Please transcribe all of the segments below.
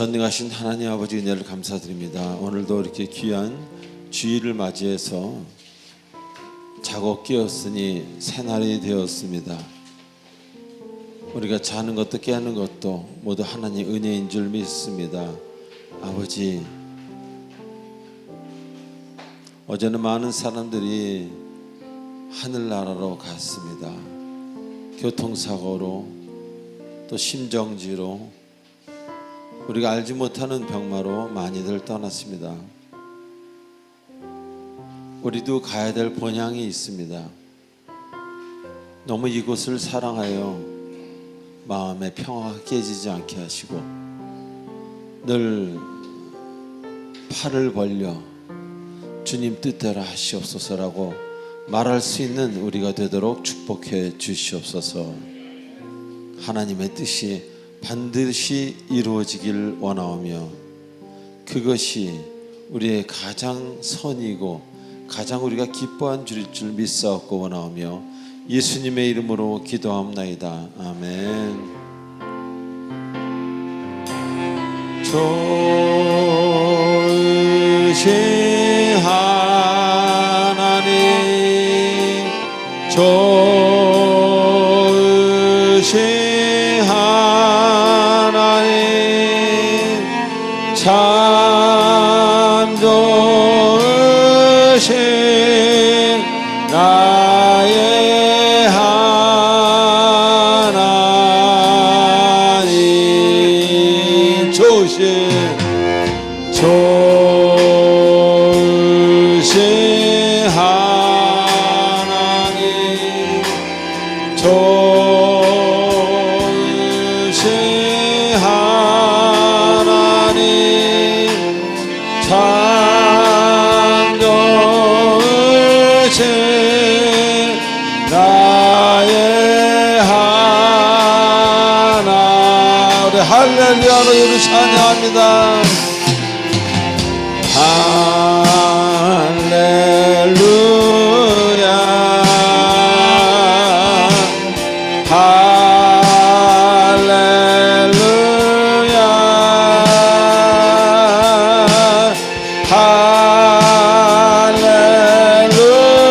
전능하신 하나님 아버지 은혜를 감사드립니다. 오늘도 이렇게 귀한 주일을 맞이해서 자고 깨었으니 새날이 되었습니다. 우리가 자는 것도 깨는 것도 모두 하나님 은혜인 줄 믿습니다. 아버지, 어제는 많은 사람들이 하늘나라로 갔습니다. 교통사고로 또 심정지로 우리가 알지 못하는 병마로 많이들 떠났습니다. 우리도 가야 될 본향이 있습니다. 너무 이곳을 사랑하여 마음의 평화가 깨지지 않게 하시고 늘 팔을 벌려 주님 뜻대로 하시옵소서라고 말할 수 있는 우리가 되도록 축복해 주시옵소서. 하나님의 뜻이 반드시 이루어지길 원하오며 그것이 우리의 가장 선이고 가장 우리가 기뻐한 줄일 줄 믿사옵고 원하오며 예수님의 이름으로 기도합나이다. 아멘. 좋으신 하나님, 좋으신 참 좋으신 나의 하나님, 좋으신 하나님, 좋으신 하나님, 참 좋으신 나의 하나. 우리 할렐루야로 예수 찬양합니다. 할렐루야, 할렐루야,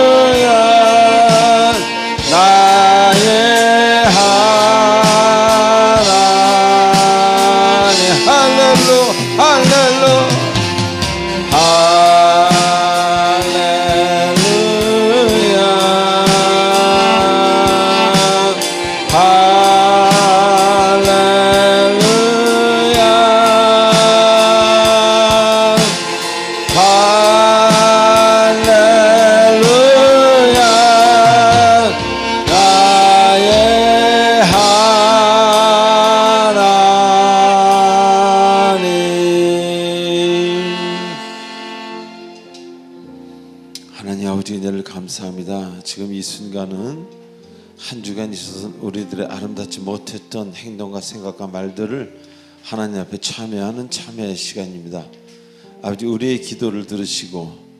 할렐루야, 나의 하나님. 할렐루, 할렐루, 할렐루야, 할렐루야, 할렐루야, 나의 하나님. 하나님 아버지 은혜를 감사합니다. 지금 이 순간은 한 주간 있어서 우리들의 아름답지 못했던 행동과 생각과 말들을 하나님 앞에 참여하는 참여의 시간입니다. 아버지, 우리의 기도를 들으시고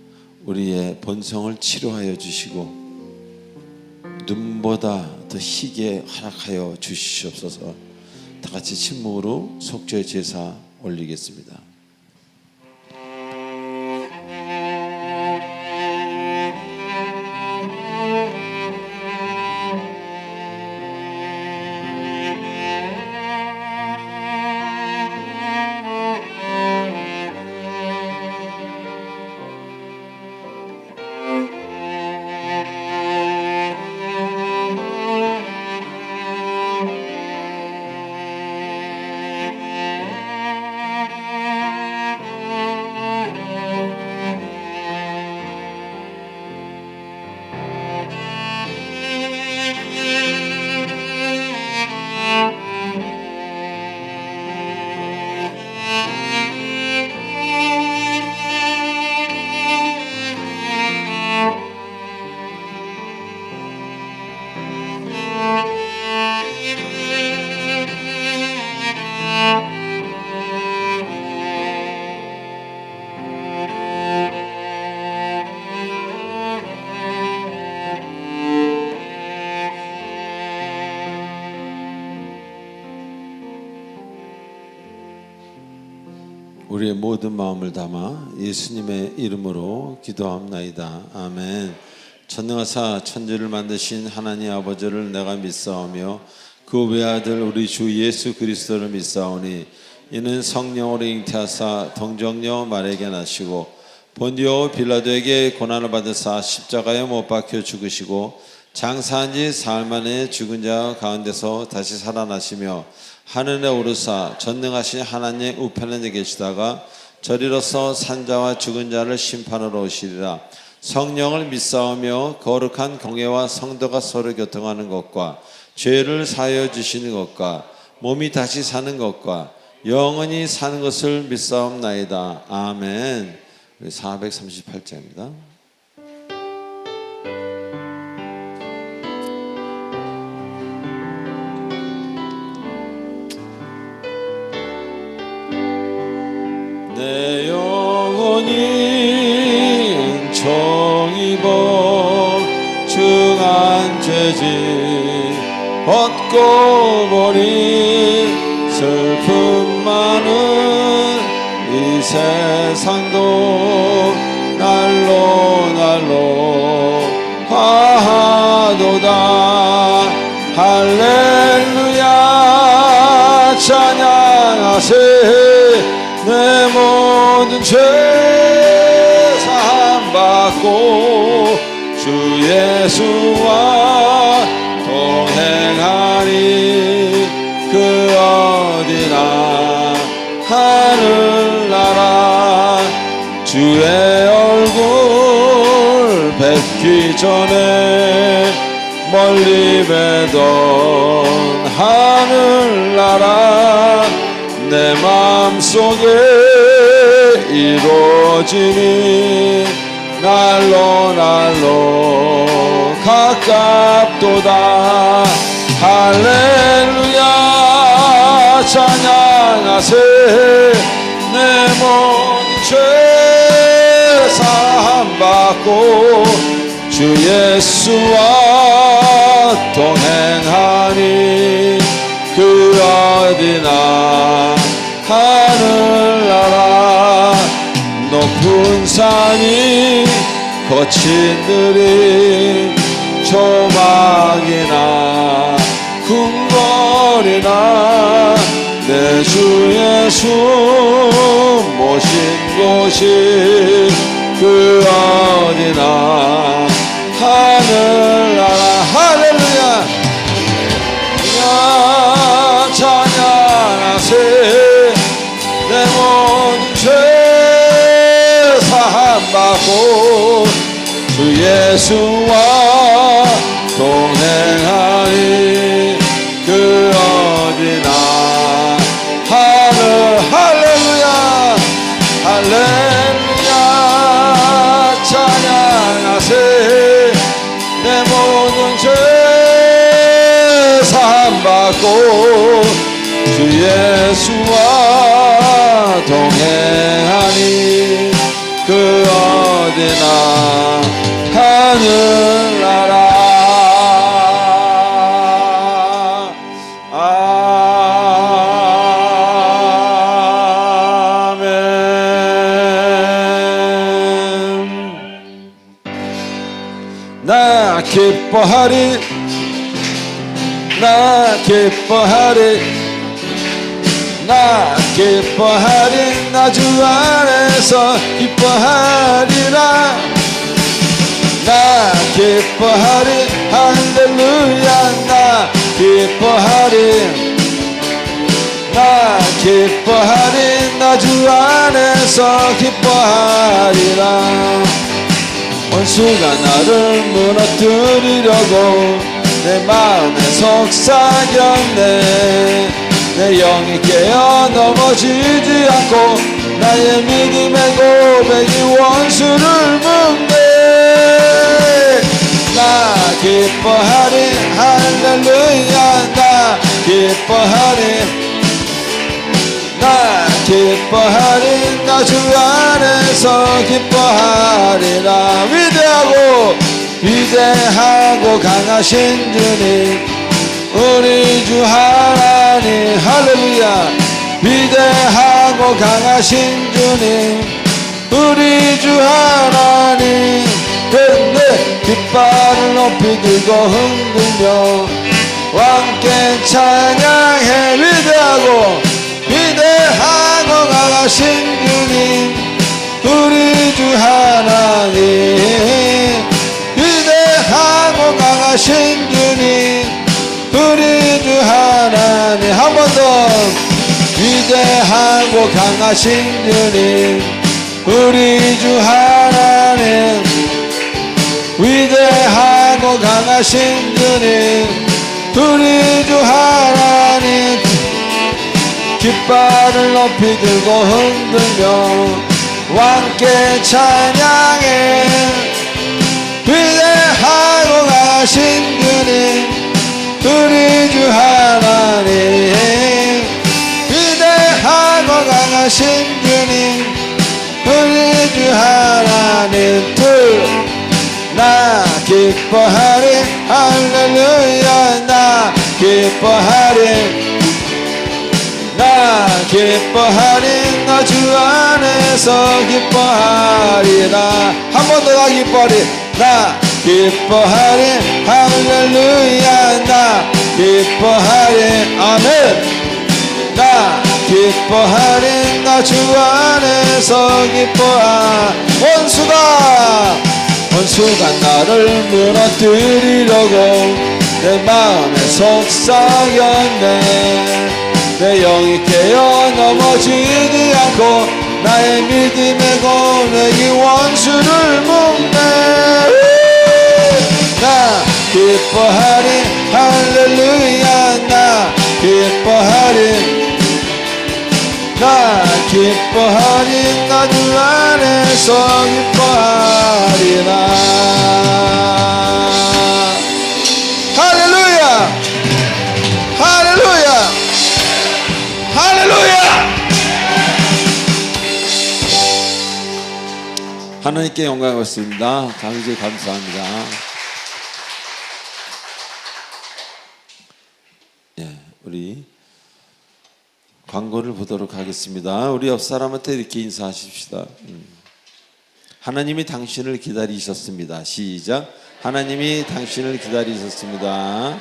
우리의 본성을 치료하여 주시고 눈보다 더 희게 허락하여 주시옵소서. 다 같이 침묵으로 속죄 제사 올리겠습니다. 우리의 모든 마음을 담아 예수님의 이름으로 기도합나이다. 아멘. 전능하사 천지를 만드신 하나님 아버지를 내가 믿사오며 그 외아들 우리 주 예수 그리스도를 믿사오니 이는 성령으로 잉태하사 동정녀 마리아에게 나시고 본디오 빌라도에게 고난을 받으사 십자가에 못 박혀 죽으시고 장사한 지 사흘 만에 죽은 자 가운데서 다시 살아나시며 하늘에 오르사 전능하신 하나님의 우편에 계시다가 저리로서 산자와 죽은 자를 심판하러 오시리라. 성령을 믿사오며 거룩한 공회와 성도가 서로 교통하는 것과 죄를 사하여 주시는 것과 몸이 다시 사는 것과 영원히 사는 것을 믿사옵나이다. 아멘. 438장입니다. 내 영혼이 은총입어 중한 죄짓 얻고 보니 슬픔 많은 이 세상도 날로 화하도다. 할렐루야 찬양하세. 내 모든 죄 사함받고 주 예수와 동행하니 그 어디나 하늘나라. 주의 얼굴 뵙기 전에 멀리 뵈던 하늘나라 내 마음속에 이루어지니 날로 가깝도다. 할렐루야 찬양하세. 내 모든 죄 사함받고 주 예수와 동행하니 그 어디나 하늘나라. 높은 산이 거친 들이 조막이나 궁궐이나 내 주 예수 모신 곳이 그 어디나 하늘나라. 할렐루야 찬양하세. 내 모든 죄 사함받고 주 예수와 동행하니 그 어디나 할렐루야 할렐루야 찬양하세. 내 모든 죄 사함받고 주 예수와 동행하니 그 어디나 하늘나라. 아멘. 나 기뻐하리 나 기뻐하리 나 기뻐하리. 나 주 안에서 기뻐하리라. 나 기뻐하리. 할렐루야 나 기뻐하리. 나 기뻐하리. 나 주 안에서 기뻐하리라. 원수가 나를 무너뜨리려고 내 마음에 속삭였네. 내 영이 깨어 넘어지지 않고 나의 믿음의 고백이 원수를 묶네. 나 기뻐하리. 할렐루야 나 기뻐하리. 나 기뻐하리. 나 주 안에서 기뻐하리라. 위대하고 강하신 주님 우리 주 하나님 할렐루야. 위대하고 위대하고 강하신 주님 우리 주 하나님 내 깃발을 높이 들고 흔들며 왕께 찬양해 위대하고 강하신 주님 우리 주 하나님 위대하고 강하신 주님 우리 주 하나님 한 번 더 위대하고 강하신 주님 우리 주 하나님 위대하고 강하신 주님 우리 주 하나님 깃발을 높이 들고 흔들며 왕께 찬양해 위대하고 강하신 주님 우리 주 하나님 위대하고 강하신 주님 우리 주 하나님 나 기뻐하리 할렐루야 나 기뻐하리 나 기뻐하리 나 주 안에서 기뻐하리라 한 번 더 나 기뻐하리 나 기뻐하리 할렐루야 나 기뻐하리 아멘 나 기뻐하리 나 주 안에서 기뻐하리 원수가 나를 무너뜨리려고 내 마음에 속삭였네 내 영이 깨어 넘어지지 않고 나의 믿음의 고백이 원수를 묶네 나 기뻐하리 할렐루야 나 기뻐하리 나 기뻐하리 나 주 안에서 기뻐하리라 할렐루야 할렐루야 할렐루야 하나님께 영광을 받습니다. 강제 감사합니다. 예, 우리 광고를 보도록 하겠습니다. 우리 옆 사람한테 이렇게 인사하십시다. 하나님이 당신을 기다리셨습니다. 시작. 하나님이 당신을 기다리셨습니다.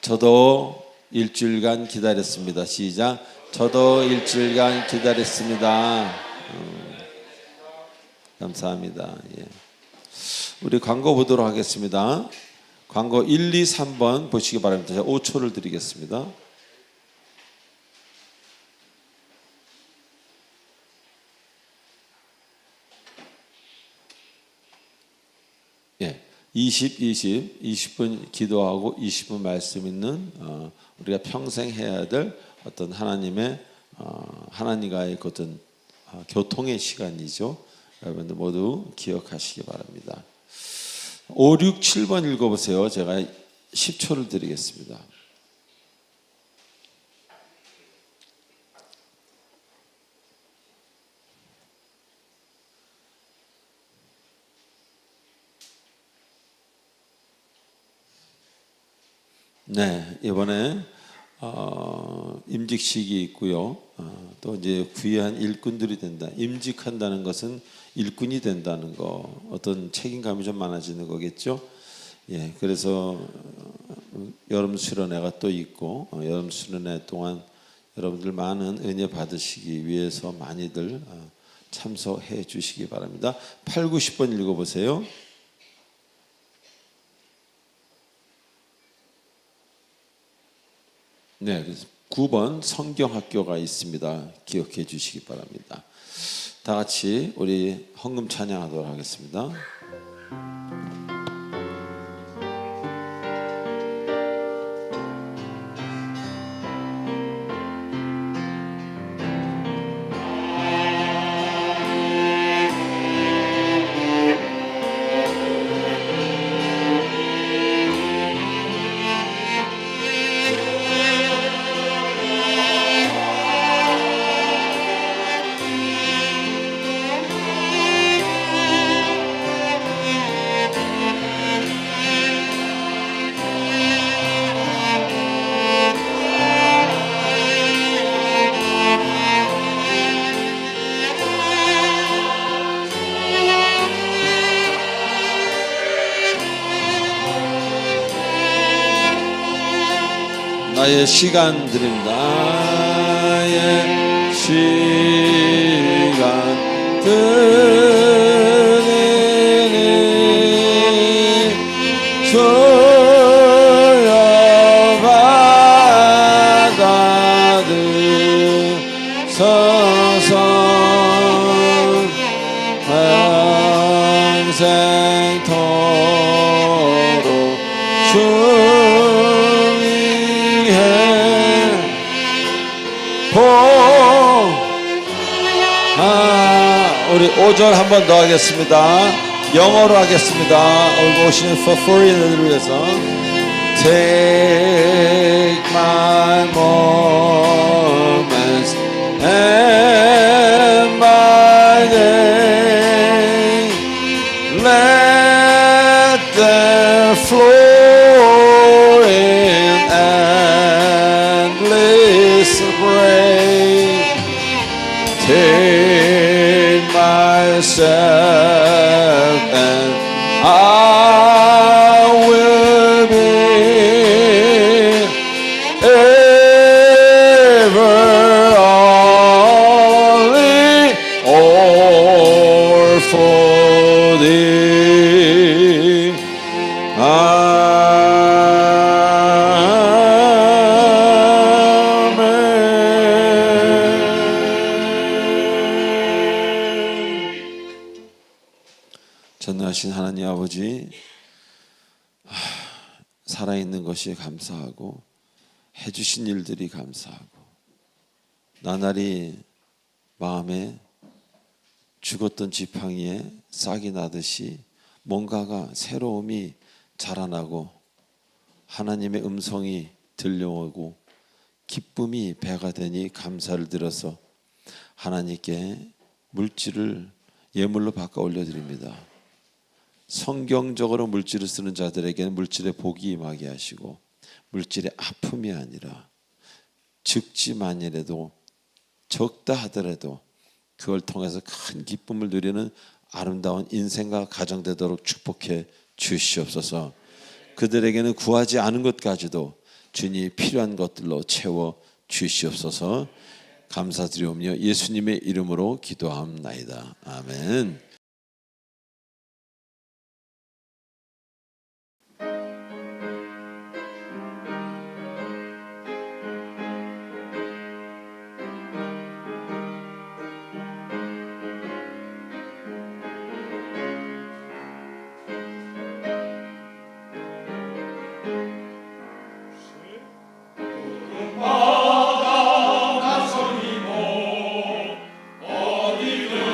저도 일주일간 기다렸습니다. 시작. 저도 일주일간 기다렸습니다. 감사합니다. 예. 우리 광고 보도록 하겠습니다. 광고 1, 2, 3번 보시기 바랍니다. 제가 5초를 드리겠습니다. 예, 20분 기도하고 20분 말씀 있는 우리가 평생 해야 될 어떤 하나님의 하나님과의 어떤 교통의 시간이죠. 여러분들 모두 기억하시기 바랍니다. 5, 6, 7번 읽어보세요. 제가 10초를 드리겠습니다. 네, 이번에 임직식이 있고요. 또 이제 귀한 일꾼들이 된다. 임직한다는 것은 일꾼이 된다는 거, 어떤 책임감이 좀 많아지는 거겠죠. 예, 그래서 여름 수련회가 또 있고 여름 수련회 동안 여러분들 많은 은혜 받으시기 위해서 많이들 참석해 주시기 바랍니다. 8, 9, 10번 읽어보세요. 네, 그래서 9번 성경학교가 있습니다. 기억해 주시기 바랍니다. 다 같이 우리 헌금 찬양하도록 하겠습니다. 나의 시간 드립니다. 나의 시간 드리니 주여 받아드소서. 평생토록 주 위에 우리 5절 한 번 더 하겠습니다. 영어로 하겠습니다. 오시는 for foreigners 위해서 Take my moments and my days, let them flow in endless rain. Take myself and I will be ever only all for thee. 전능하신 하나님 아버지, 살아있는 것이 감사하고 해주신 일들이 감사하고 나날이 마음에 죽었던 지팡이에 싹이 나듯이 뭔가가 새로움이 자라나고 하나님의 음성이 들려오고 기쁨이 배가 되니 감사를 드려서 하나님께 물질을 예물로 바꿔 올려드립니다. 성경적으로 물질을 쓰는 자들에게는 물질의 복이 임하게 하시고 물질의 아픔이 아니라 적지만이라도 적다 하더라도 그걸 통해서 큰 기쁨을 누리는 아름다운 인생과 가정 되도록 축복해 주시옵소서. 그들에게는 구하지 않은 것까지도 주님이 필요한 것들로 채워 주시옵소서. 감사드리오며 예수님의 이름으로 기도함나이다. 아멘.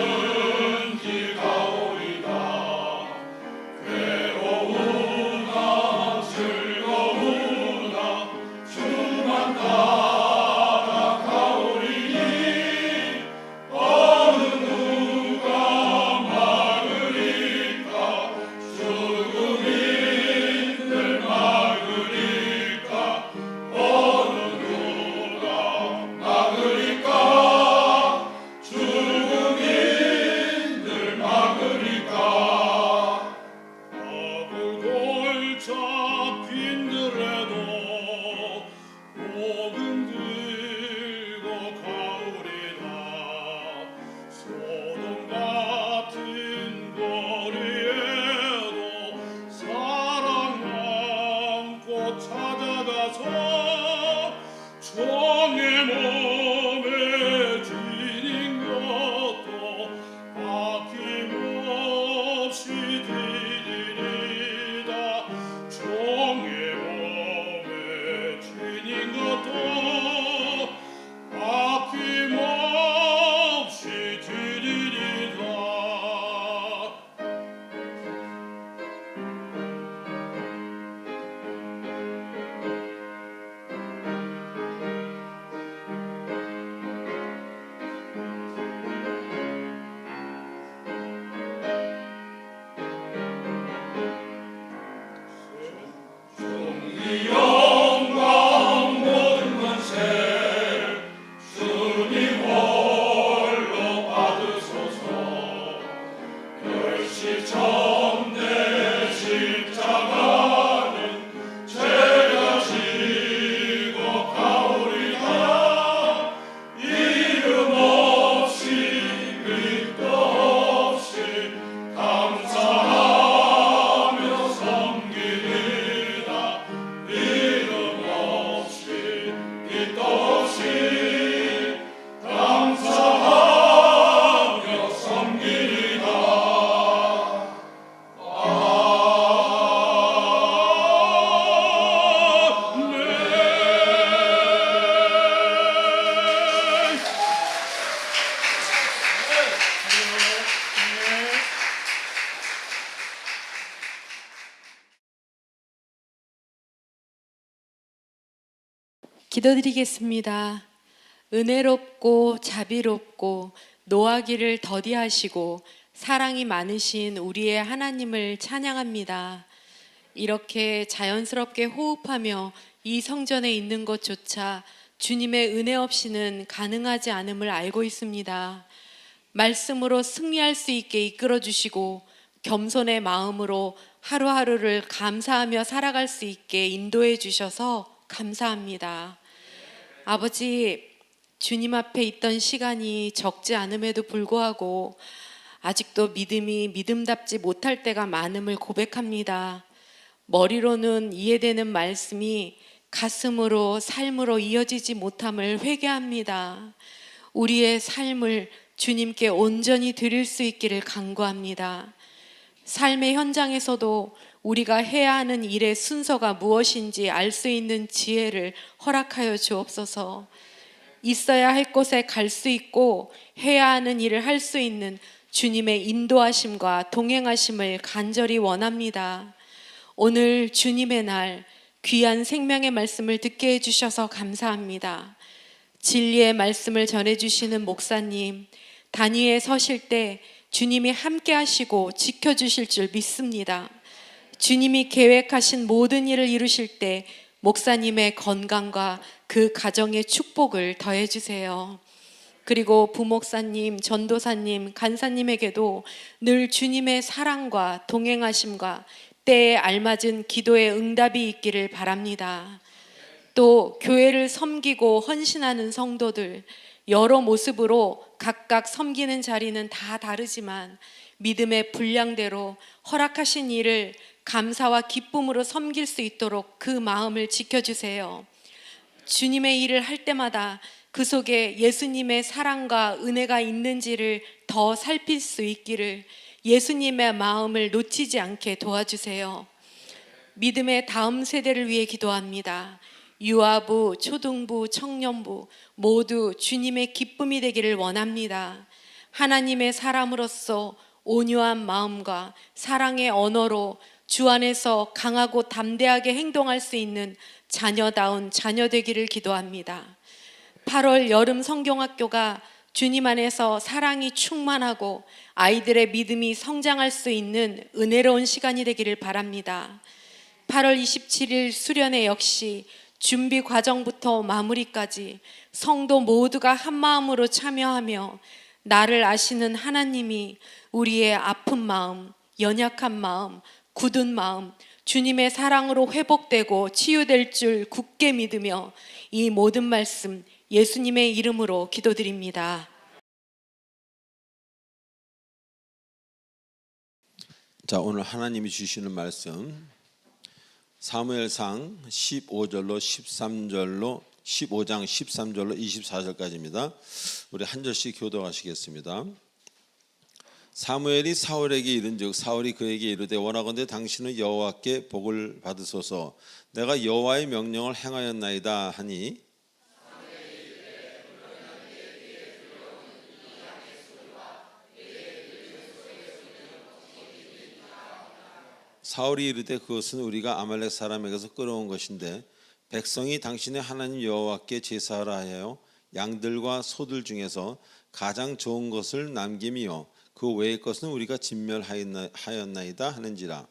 어디든지 기도드리겠습니다. 은혜롭고 자비롭고 노하기를 더디하시고 사랑이 많으신 우리의 하나님을 찬양합니다. 이렇게 자연스럽게 호흡하며 이 성전에 있는 것조차 주님의 은혜 없이는 가능하지 않음을 알고 있습니다. 말씀으로 승리할 수 있게 이끌어 주시고 겸손의 마음으로 하루하루를 감사하며 살아갈 수 있게 인도해 주셔서 감사합니다. 아버지, 주님 앞에 있던 시간이 적지 않음에도 불구하고 아직도 믿음이 믿음답지 못할 때가 많음을 고백합니다. 머리로는 이해되는 말씀이 가슴으로 삶으로 이어지지 못함을 회개합니다. 우리의 삶을 주님께 온전히 드릴 수 있기를 간구합니다. 삶의 현장에서도 우리가 해야 하는 일의 순서가 무엇인지 알 수 있는 지혜를 허락하여 주옵소서. 있어야 할 곳에 갈 수 있고 해야 하는 일을 할 수 있는 주님의 인도하심과 동행하심을 간절히 원합니다. 오늘 주님의 날 귀한 생명의 말씀을 듣게 해주셔서 감사합니다. 진리의 말씀을 전해주시는 목사님, 단위에 서실 때 주님이 함께 하시고 지켜주실 줄 믿습니다. 주님이 계획하신 모든 일을 이루실 때 목사님의 건강과 그 가정의 축복을 더해주세요. 그리고 부목사님, 전도사님, 간사님에게도 늘 주님의 사랑과 동행하심과 때에 알맞은 기도의 응답이 있기를 바랍니다. 또 교회를 섬기고 헌신하는 성도들, 여러 모습으로 각각 섬기는 자리는 다 다르지만 믿음의 분량대로 허락하신 일을 감사와 기쁨으로 섬길 수 있도록 그 마음을 지켜주세요. 주님의 일을 할 때마다 그 속에 예수님의 사랑과 은혜가 있는지를 더 살필 수 있기를 예수님의 마음을 놓치지 않게 도와주세요. 믿음의 다음 세대를 위해 기도합니다. 유아부, 초등부, 청년부 모두 주님의 기쁨이 되기를 원합니다. 하나님의 사람으로서 온유한 마음과 사랑의 언어로 주 안에서 강하고 담대하게 행동할 수 있는 자녀다운 자녀 되기를 기도합니다. 8월 여름 성경학교가 주님 안에서 사랑이 충만하고 아이들의 믿음이 성장할 수 있는 은혜로운 시간이 되기를 바랍니다. 8월 27일 수련회 역시 준비 과정부터 마무리까지 성도 모두가 한 마음으로 참여하며 나를 아시는 하나님이 우리의 아픈 마음, 연약한 마음, 굳은 마음 주님의 사랑으로 회복되고 치유될 줄 굳게 믿으며 이 모든 말씀 예수님의 이름으로 기도드립니다. 자, 오늘 하나님이 주시는 말씀 사무엘상 15절로 13절로 15장 13절로 24절까지입니다. 우리 한 절씩 교도하시겠습니다. 사무엘이 사울에게 이른즉 사울이 그에게 이르되 원하건대 당신은 여호와께 복을 받으소서. 내가 여호와의 명령을 행하였나이다 하니 사울이 이르되 그것은 우리가 아말렉 사람에게서 끌어온 것인데 백성이 당신의 하나님 여호와께 제사하라 하여 양들과 소들 중에서 가장 좋은 것을 남김이요 그 외의 것은 우리가 진멸하였나이다 하는지라.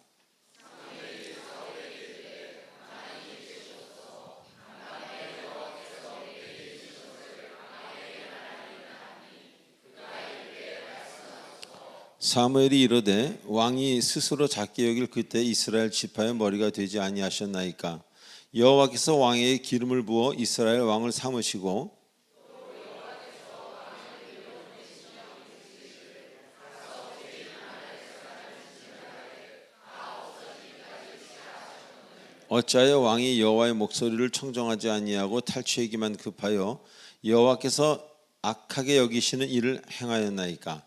사무엘이 이르되 왕이 스스로 작게 여길 그때 이스라엘 지파의 머리가 되지 아니하셨나이까. 여호와께서 왕에게 기름을 부어 이스라엘 왕을 삼으시고 어찌하여 왕이 여호와의 목소리를 청정하지 아니하고 탈취하기만 급하여 여호와께서 악하게 여기시는 일을 행하였나이까.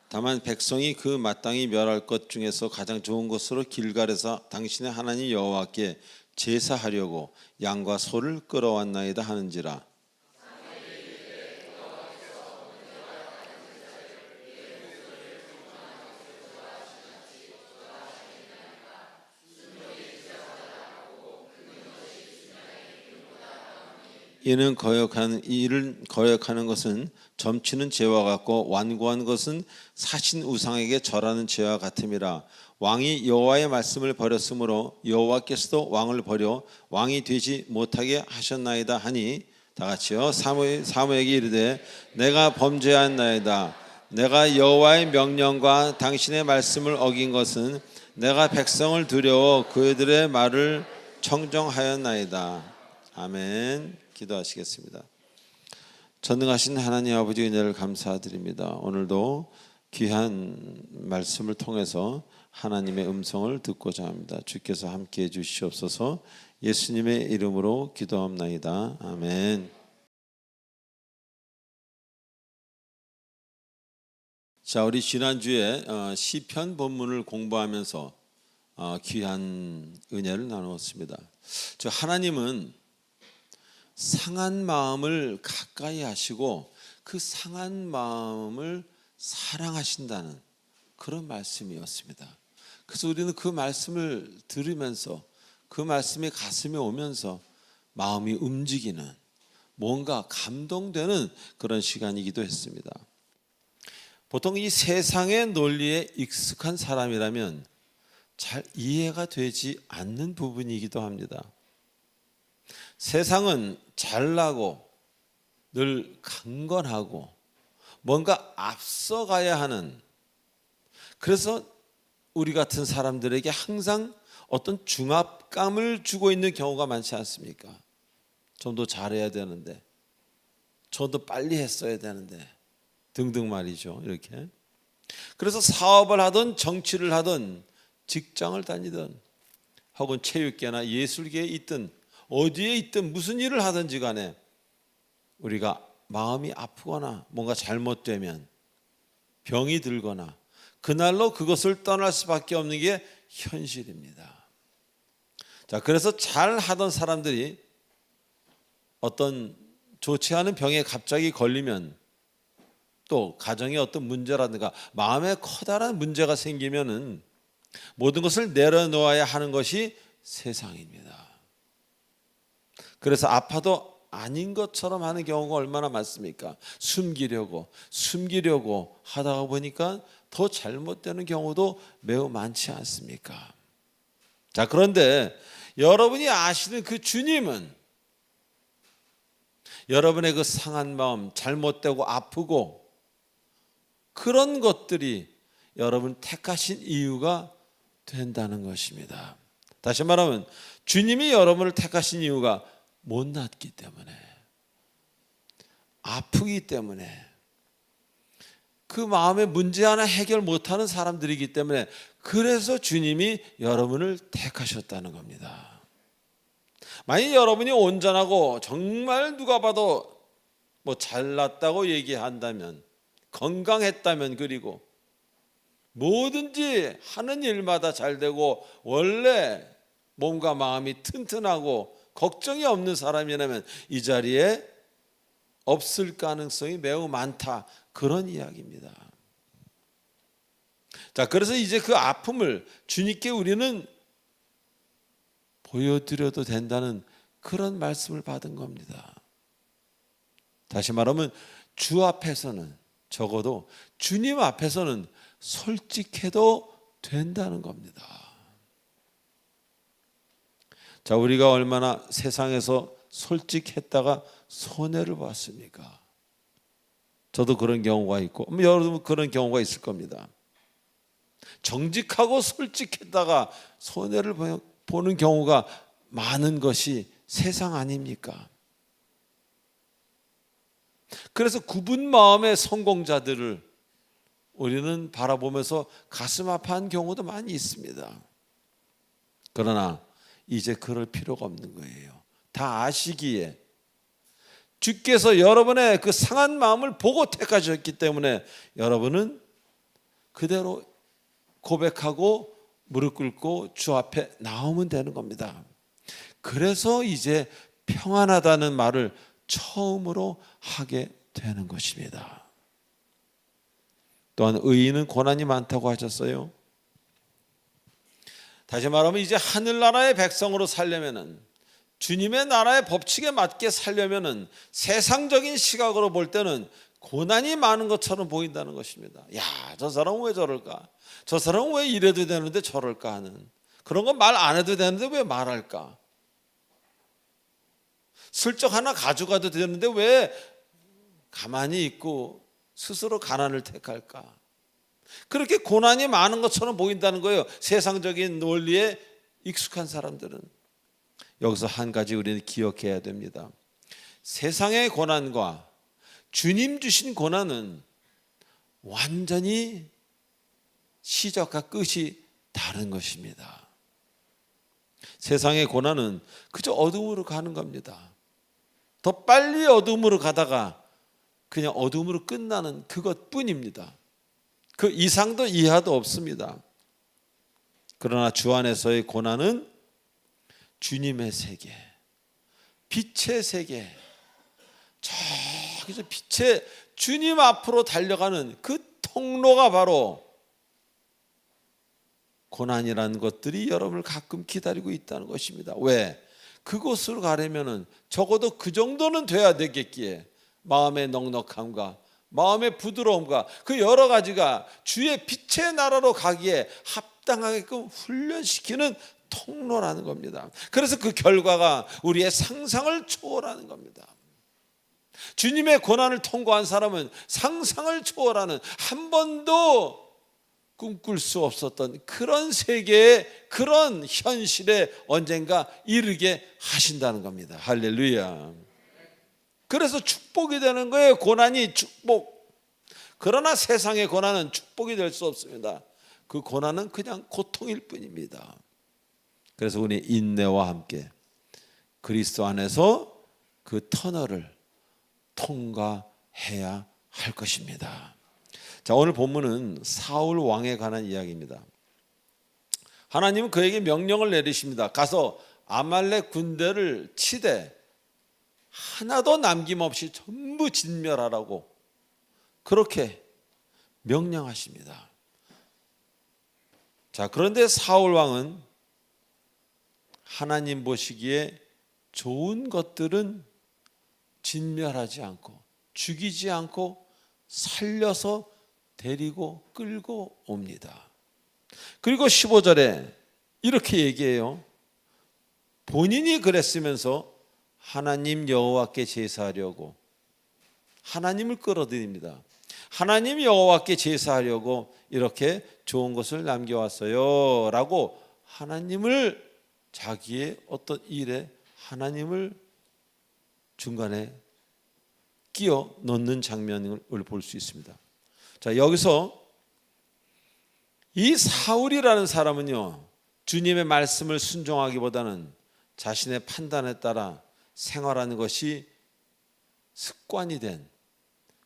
다만 백성이 그 마땅히 멸할 것 중에서 가장 좋은 것으로 길갈에서 당신의 하나님 여호와께 제사하려고 양과 소를 끌어왔나이다 하는지라. 이는 거역하는 것은 점치는 죄와 같고 완고한 것은 사신 우상에게 절하는 죄와 같음이라. 왕이 여호와의 말씀을 버렸으므로 여호와께서도 왕을 버려 왕이 되지 못하게 하셨나이다 하니, 다 같이요. 사무엘에게 이르되 내가 범죄하였나이다. 내가 여호와의 명령과 당신의 말씀을 어긴 것은 내가 백성을 두려워 그들의 말을 청정하였나이다. 아멘. 기도하시겠습니다. 전능하신 하나님 아버지, 은혜를 감사드립니다. 오늘도 귀한 말씀을 통해서 하나님의 음성을 듣고자 합니다. 주께서 함께해 주시옵소서. 예수님의 이름으로 기도합나이다. 아멘. 자, 우리 지난주에 시편 본문을 공부하면서 귀한 은혜를 나누었습니다. 하나님은 상한 마음을 가까이 하시고 그 상한 마음을 사랑하신다는 그런 말씀이었습니다. 그래서 우리는 그 말씀을 들으면서 그 말씀이 가슴에 오면서 마음이 움직이는, 뭔가 감동되는 그런 시간이기도 했습니다. 보통 이 세상의 논리에 익숙한 사람이라면 잘 이해가 되지 않는 부분이기도 합니다. 세상은 잘나고 늘 강건하고 뭔가 앞서가야 하는, 그래서 우리 같은 사람들에게 항상 어떤 중압감을 주고 있는 경우가 많지 않습니까? 좀 더 잘해야 되는데, 좀 더 빨리 했어야 되는데 등등 말이죠. 이렇게. 그래서 사업을 하든 정치를 하든 직장을 다니든 혹은 체육계나 예술계에 있든 어디에 있든 무슨 일을 하든지 간에 우리가 마음이 아프거나 뭔가 잘못되면, 병이 들거나 그날로 그것을 떠날 수밖에 없는 게 현실입니다. 자, 그래서 잘 하던 사람들이 어떤 좋지 않은 병에 갑자기 걸리면, 또 가정에 어떤 문제라든가 마음에 커다란 문제가 생기면은 모든 것을 내려놓아야 하는 것이 세상입니다. 그래서 아파도 아닌 것처럼 하는 경우가 얼마나 많습니까? 숨기려고 하다가 보니까 더 잘못되는 경우도 매우 많지 않습니까? 자, 그런데 여러분이 아시는 그 주님은 여러분의 그 상한 마음, 잘못되고 아프고 그런 것들이 여러분 택하신 이유가 된다는 것입니다. 다시 말하면 주님이 여러분을 택하신 이유가 못났기 때문에, 아프기 때문에, 그 마음의 문제 하나 해결 못하는 사람들이기 때문에, 그래서 주님이 여러분을 택하셨다는 겁니다. 만약 여러분이 온전하고 정말 누가 봐도 뭐 잘났다고 얘기한다면, 건강했다면, 그리고 뭐든지 하는 일마다 잘 되고 원래 몸과 마음이 튼튼하고 걱정이 없는 사람이라면 이 자리에 없을 가능성이 매우 많다, 그런 이야기입니다. 자, 그래서 이제 그 아픔을 주님께 우리는 보여드려도 된다는 그런 말씀을 받은 겁니다. 다시 말하면 주 앞에서는, 적어도 주님 앞에서는 솔직해도 된다는 겁니다. 자, 우리가 얼마나 세상에서 솔직했다가 손해를 봤습니까? 저도 그런 경우가 있고 여러분 그런 경우가 있을 겁니다. 정직하고 솔직했다가 손해를 보는 경우가 많은 것이 세상 아닙니까? 그래서 굽은 마음의 성공자들을 우리는 바라보면서 가슴 아파한 경우도 많이 있습니다. 그러나 이제 그럴 필요가 없는 거예요. 다 아시기에 주께서 여러분의 그 상한 마음을 보고 택하셨기 때문에 여러분은 그대로 고백하고 무릎 꿇고 주 앞에 나오면 되는 겁니다. 그래서 이제 평안하다는 말을 처음으로 하게 되는 것입니다. 또한 의인은 고난이 많다고 하셨어요. 다시 말하면 이제 하늘나라의 백성으로 살려면은 주님의 나라의 법칙에 맞게 살려면은 세상적인 시각으로 볼 때는 고난이 많은 것처럼 보인다는 것입니다. 야, 저 사람은 왜 저럴까? 저 사람은 왜 이래도 되는데 저럴까 하는, 그런 건 말 안 해도 되는데 왜 말할까? 슬쩍 하나 가져가도 되는데 왜 가만히 있고 스스로 가난을 택할까? 그렇게 고난이 많은 것처럼 보인다는 거예요. 세상적인 논리에 익숙한 사람들은. 여기서 한 가지 우리는 기억해야 됩니다. 세상의 고난과 주님 주신 고난은 완전히 시작과 끝이 다른 것입니다. 세상의 고난은 그저 어둠으로 가는 겁니다. 더 빨리 어둠으로 가다가 그냥 어둠으로 끝나는 그것뿐입니다. 그 이상도 이하도 없습니다. 그러나 주 안에서의 고난은 주님의 세계, 빛의 세계, 저기서 빛의 주님 앞으로 달려가는 그 통로가 바로 고난이라는 것들이 여러분을 가끔 기다리고 있다는 것입니다. 왜? 그곳으로 가려면은 적어도 그 정도는 돼야 되겠기에 마음의 넉넉함과 마음의 부드러움과 그 여러 가지가 주의 빛의 나라로 가기에 합당하게끔 훈련시키는 통로라는 겁니다. 그래서 그 결과가 우리의 상상을 초월하는 겁니다. 주님의 고난을 통과한 사람은 상상을 초월하는, 한 번도 꿈꿀 수 없었던 그런 세계의 그런 현실에 언젠가 이르게 하신다는 겁니다. 할렐루야. 그래서 축복이 되는 거예요. 고난이 축복. 그러나 세상의 고난은 축복이 될 수 없습니다. 그 고난은 그냥 고통일 뿐입니다. 그래서 우리 인내와 함께 그리스도 안에서 그 터널을 통과해야 할 것입니다. 자, 오늘 본문은 사울 왕에 관한 이야기입니다. 하나님은 그에게 명령을 내리십니다. 가서 아말렉 군대를 치되 하나도 남김없이 전부 진멸하라고 그렇게 명령하십니다. 자, 그런데 사울 왕은 하나님 보시기에 좋은 것들은 진멸하지 않고 죽이지 않고 살려서 데리고 끌고 옵니다. 그리고 15절에 이렇게 얘기해요. 본인이 그랬으면서 하나님 여호와께 제사하려고 하나님을 끌어들입니다. 하나님 여호와께 제사하려고 이렇게 좋은 것을 남겨왔어요 라고 하나님을, 자기의 어떤 일에 하나님을 중간에 끼워 넣는 장면을 볼 수 있습니다. 자, 여기서 이 사울이라는 사람은요, 주님의 말씀을 순종하기보다는 자신의 판단에 따라 생활하는 것이 습관이 된,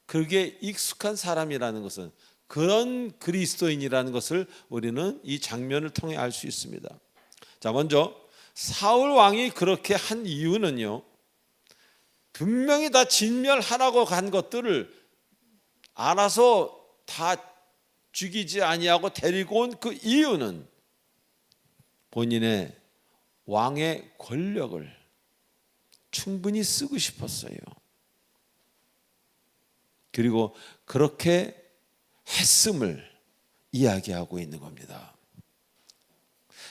그게 익숙한 사람이라는 것은, 그런 그리스도인이라는 것을 우리는 이 장면을 통해 알 수 있습니다. 자, 먼저 사울 왕이 그렇게 한 이유는요, 분명히 다 진멸하라고 간 것들을 알아서 다 죽이지 아니하고 데리고 온 그 이유는 본인의 왕의 권력을 충분히 쓰고 싶었어요. 그리고 그렇게 했음을 이야기하고 있는 겁니다.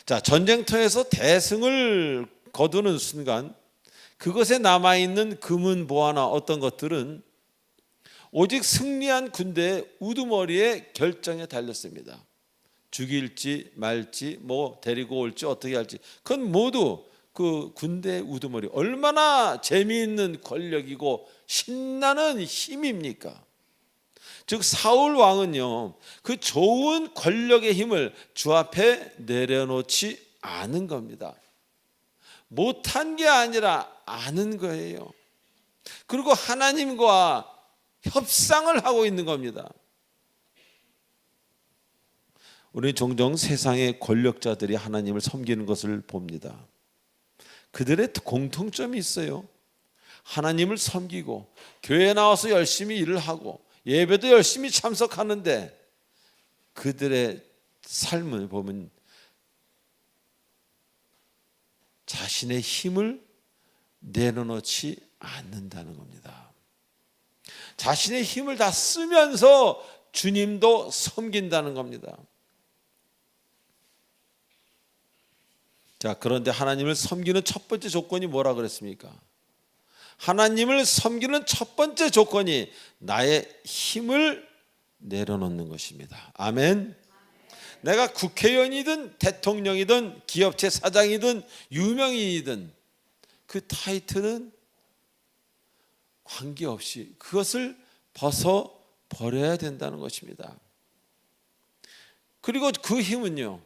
자, 전쟁터에서 대승을 거두는 순간 그것에 남아있는 금은 보화나 어떤 것들은 오직 승리한 군대의 우두머리의 결정에 달렸습니다. 죽일지 말지, 뭐 데리고 올지 어떻게 할지, 그건 모두 그 군대의 우두머리, 얼마나 재미있는 권력이고 신나는 힘입니까? 즉 사울 왕은요, 그 좋은 권력의 힘을 주 앞에 내려놓지 않은 겁니다. 못한 게 아니라 아는 거예요. 그리고 하나님과 협상을 하고 있는 겁니다. 우리는 종종 세상의 권력자들이 하나님을 섬기는 것을 봅니다. 그들의 공통점이 있어요. 하나님을 섬기고 교회에 나와서 열심히 일을 하고 예배도 열심히 참석하는데 그들의 삶을 보면 자신의 힘을 내려놓지 않는다는 겁니다. 자신의 힘을 다 쓰면서 주님도 섬긴다는 겁니다. 자, 그런데 하나님을 섬기는 첫 번째 조건이 뭐라 그랬습니까? 하나님을 섬기는 첫 번째 조건이 나의 힘을 내려놓는 것입니다. 아멘. 내가 국회의원이든 대통령이든 기업체 사장이든 유명인이든 그 타이틀은 관계없이 그것을 벗어버려야 된다는 것입니다. 그리고 그 힘은요,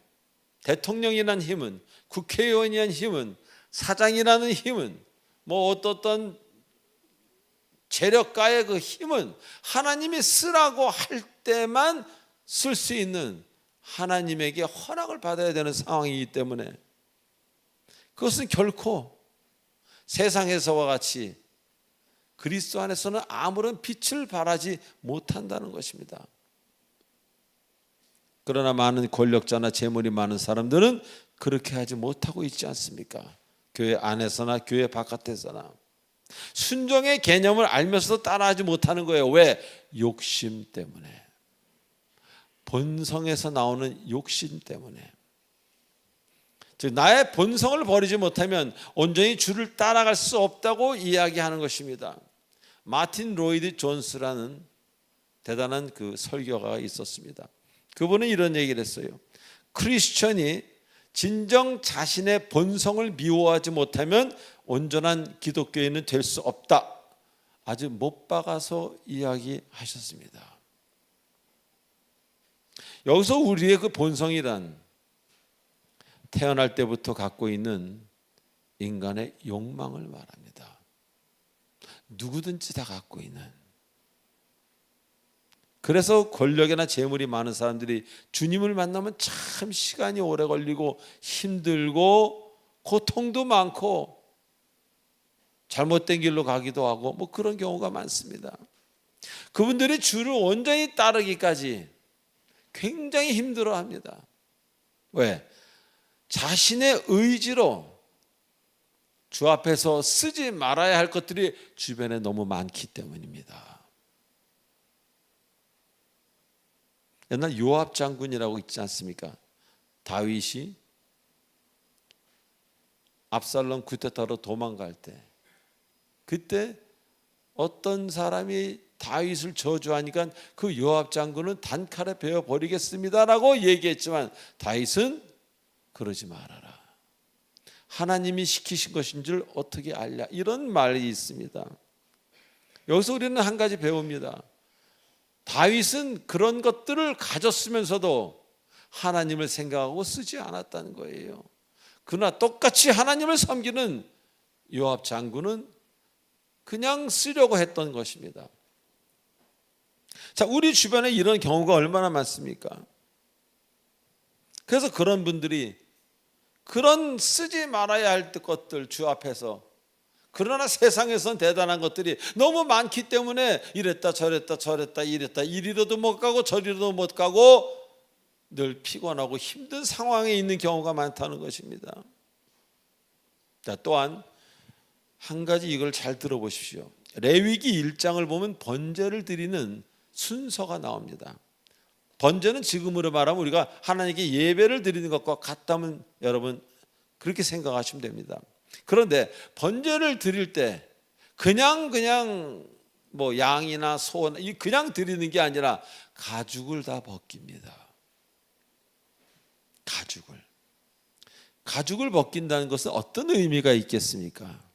대통령이라는 힘은, 국회의원이라는 힘은, 사장이라는 힘은, 뭐 어떤 재력가의 그 힘은 하나님이 쓰라고 할 때만 쓸 수 있는 하나님에게 허락을 받아야 되는 상황이기 때문에 그것은 결코 세상에서와 같이 그리스도 안에서는 아무런 빛을 발하지 못한다는 것입니다. 그러나 많은 권력자나 재물이 많은 사람들은 그렇게 하지 못하고 있지 않습니까? 교회 안에서나 교회 바깥에서나 순종의 개념을 알면서도 따라하지 못하는 거예요. 왜? 욕심 때문에. 본성에서 나오는 욕심 때문에. 즉 나의 본성을 버리지 못하면 온전히 주를 따라갈 수 없다고 이야기하는 것입니다. 마틴 로이드 존스라는 대단한 그 설교가가 있었습니다. 그분은 이런 얘기를 했어요. 크리스천이 진정 자신의 본성을 미워하지 못하면 온전한 기독교인은 될 수 없다. 아주 못 박아서 이야기하셨습니다. 여기서 우리의 그 본성이란 태어날 때부터 갖고 있는 인간의 욕망을 말합니다. 누구든지 다 갖고 있는. 그래서 권력이나 재물이 많은 사람들이 주님을 만나면 참 시간이 오래 걸리고 힘들고 고통도 많고 잘못된 길로 가기도 하고 뭐 그런 경우가 많습니다. 그분들이 주를 온전히 따르기까지 굉장히 힘들어합니다. 왜? 자신의 의지로 주 앞에서 쓰지 말아야 할 것들이 주변에 너무 많기 때문입니다. 옛날 요압 장군이라고 있지 않습니까? 다윗이 압살롬 쿠데타로 도망갈 때 그때 어떤 사람이 다윗을 저주하니까 그 요압 장군은 단칼에 베어 버리겠습니다라고 얘기했지만 다윗은 그러지 말아라. 하나님이 시키신 것인 줄 어떻게 알랴? 이런 말이 있습니다. 여기서 우리는 한 가지 배웁니다. 다윗은 그런 것들을 가졌으면서도 하나님을 생각하고 쓰지 않았다는 거예요. 그러나 똑같이 하나님을 섬기는 요압 장군은 그냥 쓰려고 했던 것입니다. 자, 우리 주변에 이런 경우가 얼마나 많습니까? 그래서 그런 분들이 그런 쓰지 말아야 할 것들 주 앞에서, 그러나 세상에선 대단한 것들이 너무 많기 때문에 이랬다 저랬다 이랬다 이리로도 못 가고 저리로도 못 가고 늘 피곤하고 힘든 상황에 있는 경우가 많다는 것입니다. 자, 또한 한 가지 이걸 잘 들어보십시오. 레위기 1장을 보면 번제를 드리는 순서가 나옵니다. 번제는 지금으로 말하면 우리가 하나님께 예배를 드리는 것과 같다면 여러분 그렇게 생각하시면 됩니다. 그런데 번제를 드릴 때 그냥 뭐 양이나 소나 그냥 드리는 게 아니라 가죽을 다 벗깁니다. 가죽을 벗긴다는 것은 어떤 의미가 있겠습니까?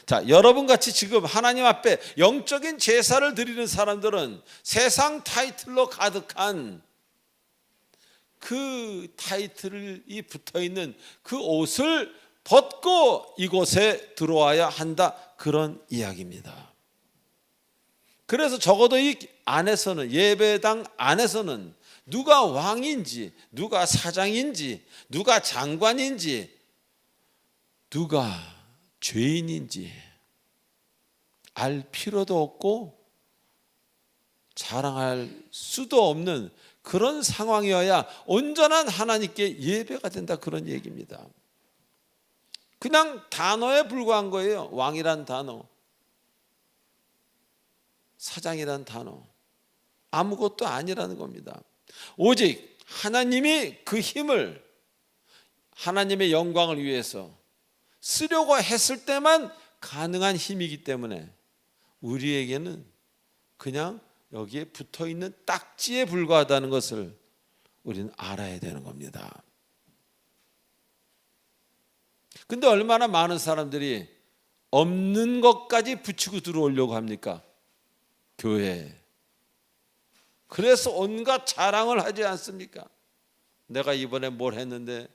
자, 여러분같이 지금 하나님 앞에 영적인 제사를 드리는 사람들은 세상 타이틀로 가득한 그 타이틀이 붙어있는 그 옷을 벗고 이곳에 들어와야 한다, 그런 이야기입니다. 그래서 적어도 이 안에서는, 예배당 안에서는 누가 왕인지, 누가 사장인지, 누가 장관인지, 누가 죄인인지 알 필요도 없고 자랑할 수도 없는 그런 상황이어야 온전한 하나님께 예배가 된다, 그런 얘기입니다. 그냥 단어에 불과한 거예요. 왕이란 단어, 사장이란 단어, 아무것도 아니라는 겁니다. 오직 하나님이 그 힘을 하나님의 영광을 위해서 쓰려고 했을 때만 가능한 힘이기 때문에 우리에게는 그냥 여기에 붙어있는 딱지에 불과하다는 것을 우리는 알아야 되는 겁니다. 근데 얼마나 많은 사람들이 없는 것까지 붙이고 들어오려고 합니까? 교회에. 그래서 온갖 자랑을 하지 않습니까? 내가 이번에 뭘 했는데.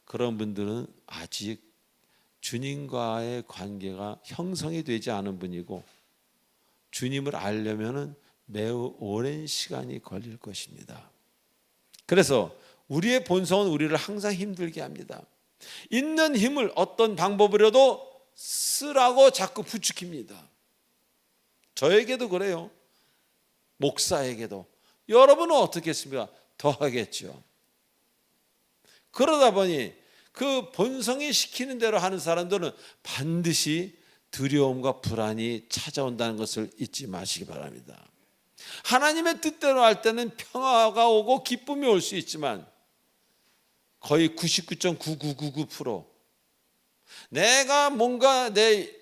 그런 분들은 아직 주님과의 관계가 형성이 되지 않은 분이고 주님을 알려면 매우 오랜 시간이 걸릴 것입니다. 그래서 우리의 본성은 우리를 항상 힘들게 합니다. 있는 힘을 어떤 방법으로도 쓰라고 자꾸 부추깁니다. 저에게도 그래요. 목사에게도. 여러분은 어떻겠습니까? 더 하겠죠. 그러다 보니 그 본성이 시키는 대로 하는 사람들은 반드시 두려움과 불안이 찾아온다는 것을 잊지 마시기 바랍니다. 하나님의 뜻대로 할 때는 평화가 오고 기쁨이 올 수 있지만 거의 99.9999% 내가 뭔가 내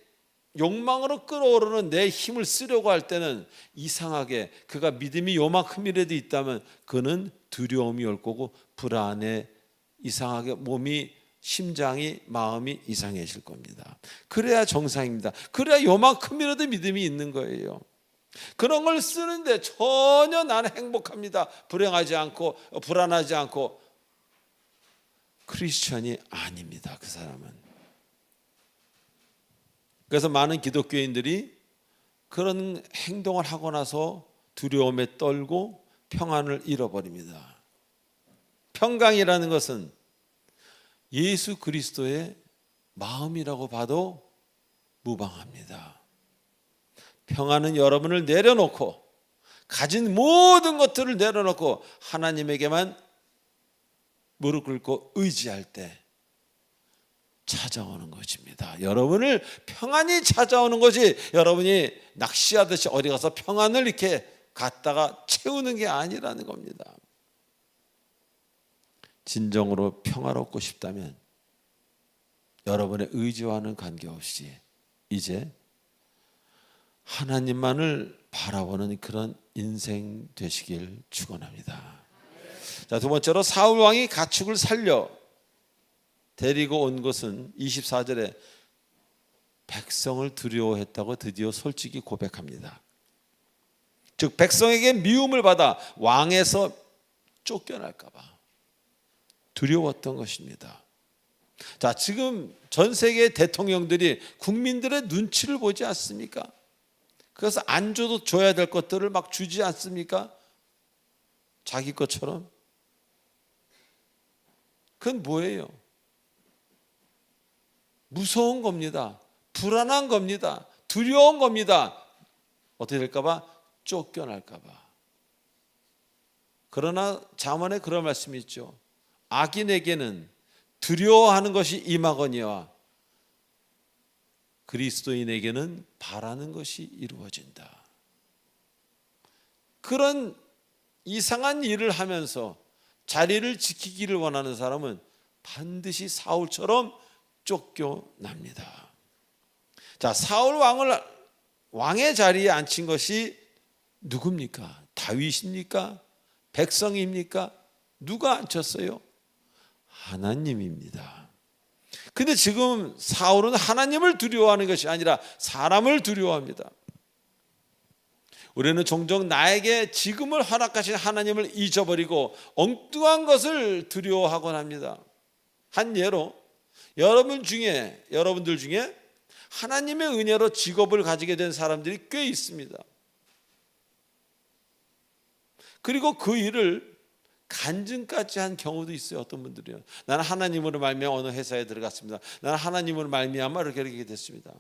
욕망으로 끌어오르는 내 힘을 쓰려고 할 때는 이상하게 그가 믿음이 요만큼이라도 있다면 그는 두려움이 올 거고 불안에 이상하게 몸이 심장이 마음이 이상해질 겁니다. 그래야 정상입니다. 그래야 요만큼이라도 믿음이 있는 거예요. 그런 걸 쓰는데 전혀 나는 행복합니다. 불행하지 않고 불안하지 않고 크리스천이 아닙니다. 그 사람은. 그래서 많은 기독교인들이 그런 행동을 하고 나서 두려움에 떨고 평안을 잃어버립니다. 평강이라는 것은 예수 그리스도의 마음이라고 봐도 무방합니다. 평안은 여러분을 내려놓고 가진 모든 것들을 내려놓고 하나님에게만 무릎 꿇고 의지할 때 찾아오는 것입니다. 여러분을 평안이 찾아오는 것이 여러분이 낚시하듯이 어디 가서 평안을 이렇게 갖다가 채우는 게 아니라는 겁니다. 진정으로 평화롭고 싶다면 여러분의 의지와는 관계없이 이제 하나님만을 바라보는 그런 인생 되시길 축원합니다. 자, 두 번째로 사울 왕이 가축을 살려 데리고 온 것은 24절에 백성을 두려워했다고 드디어 솔직히 고백합니다. 즉 백성에게 미움을 받아 왕에서 쫓겨날까 봐 두려웠던 것입니다. 자, 지금 전 세계 대통령들이 국민들의 눈치를 보지 않습니까? 그래서 안 줘도 줘야 될 것들을 막 주지 않습니까? 자기 것처럼. 그건 뭐예요? 무서운 겁니다. 불안한 겁니다. 두려운 겁니다. 어떻게 될까 봐? 쫓겨날까 봐. 그러나 잠언에 그런 말씀이 있죠. 악인에게는 두려워하는 것이 임하거니와 그리스도인에게는 바라는 것이 이루어진다. 그런 이상한 일을 하면서 자리를 지키기를 원하는 사람은 반드시 사울처럼 쫓겨납니다. 자, 사울 왕을 왕의 자리에 앉힌 것이 누굽니까? 다윗입니까? 백성입니까? 누가 앉혔어요? 하나님입니다. 근데 지금 사울은 하나님을 두려워하는 것이 아니라 사람을 두려워합니다. 우리는 종종 나에게 지금을 허락하신 하나님을 잊어버리고 엉뚱한 것을 두려워하곤 합니다. 한 예로 여러분들 중에 하나님의 은혜로 직업을 가지게 된 사람들이 꽤 있습니다. 그리고 그 일을 간증까지 한 경우도 있어요. 어떤 분들이요. 나는 하나님으로 말미암아 어느 회사에 들어갔습니다. 나는 하나님으로 말미암아 이렇게 됐습니다.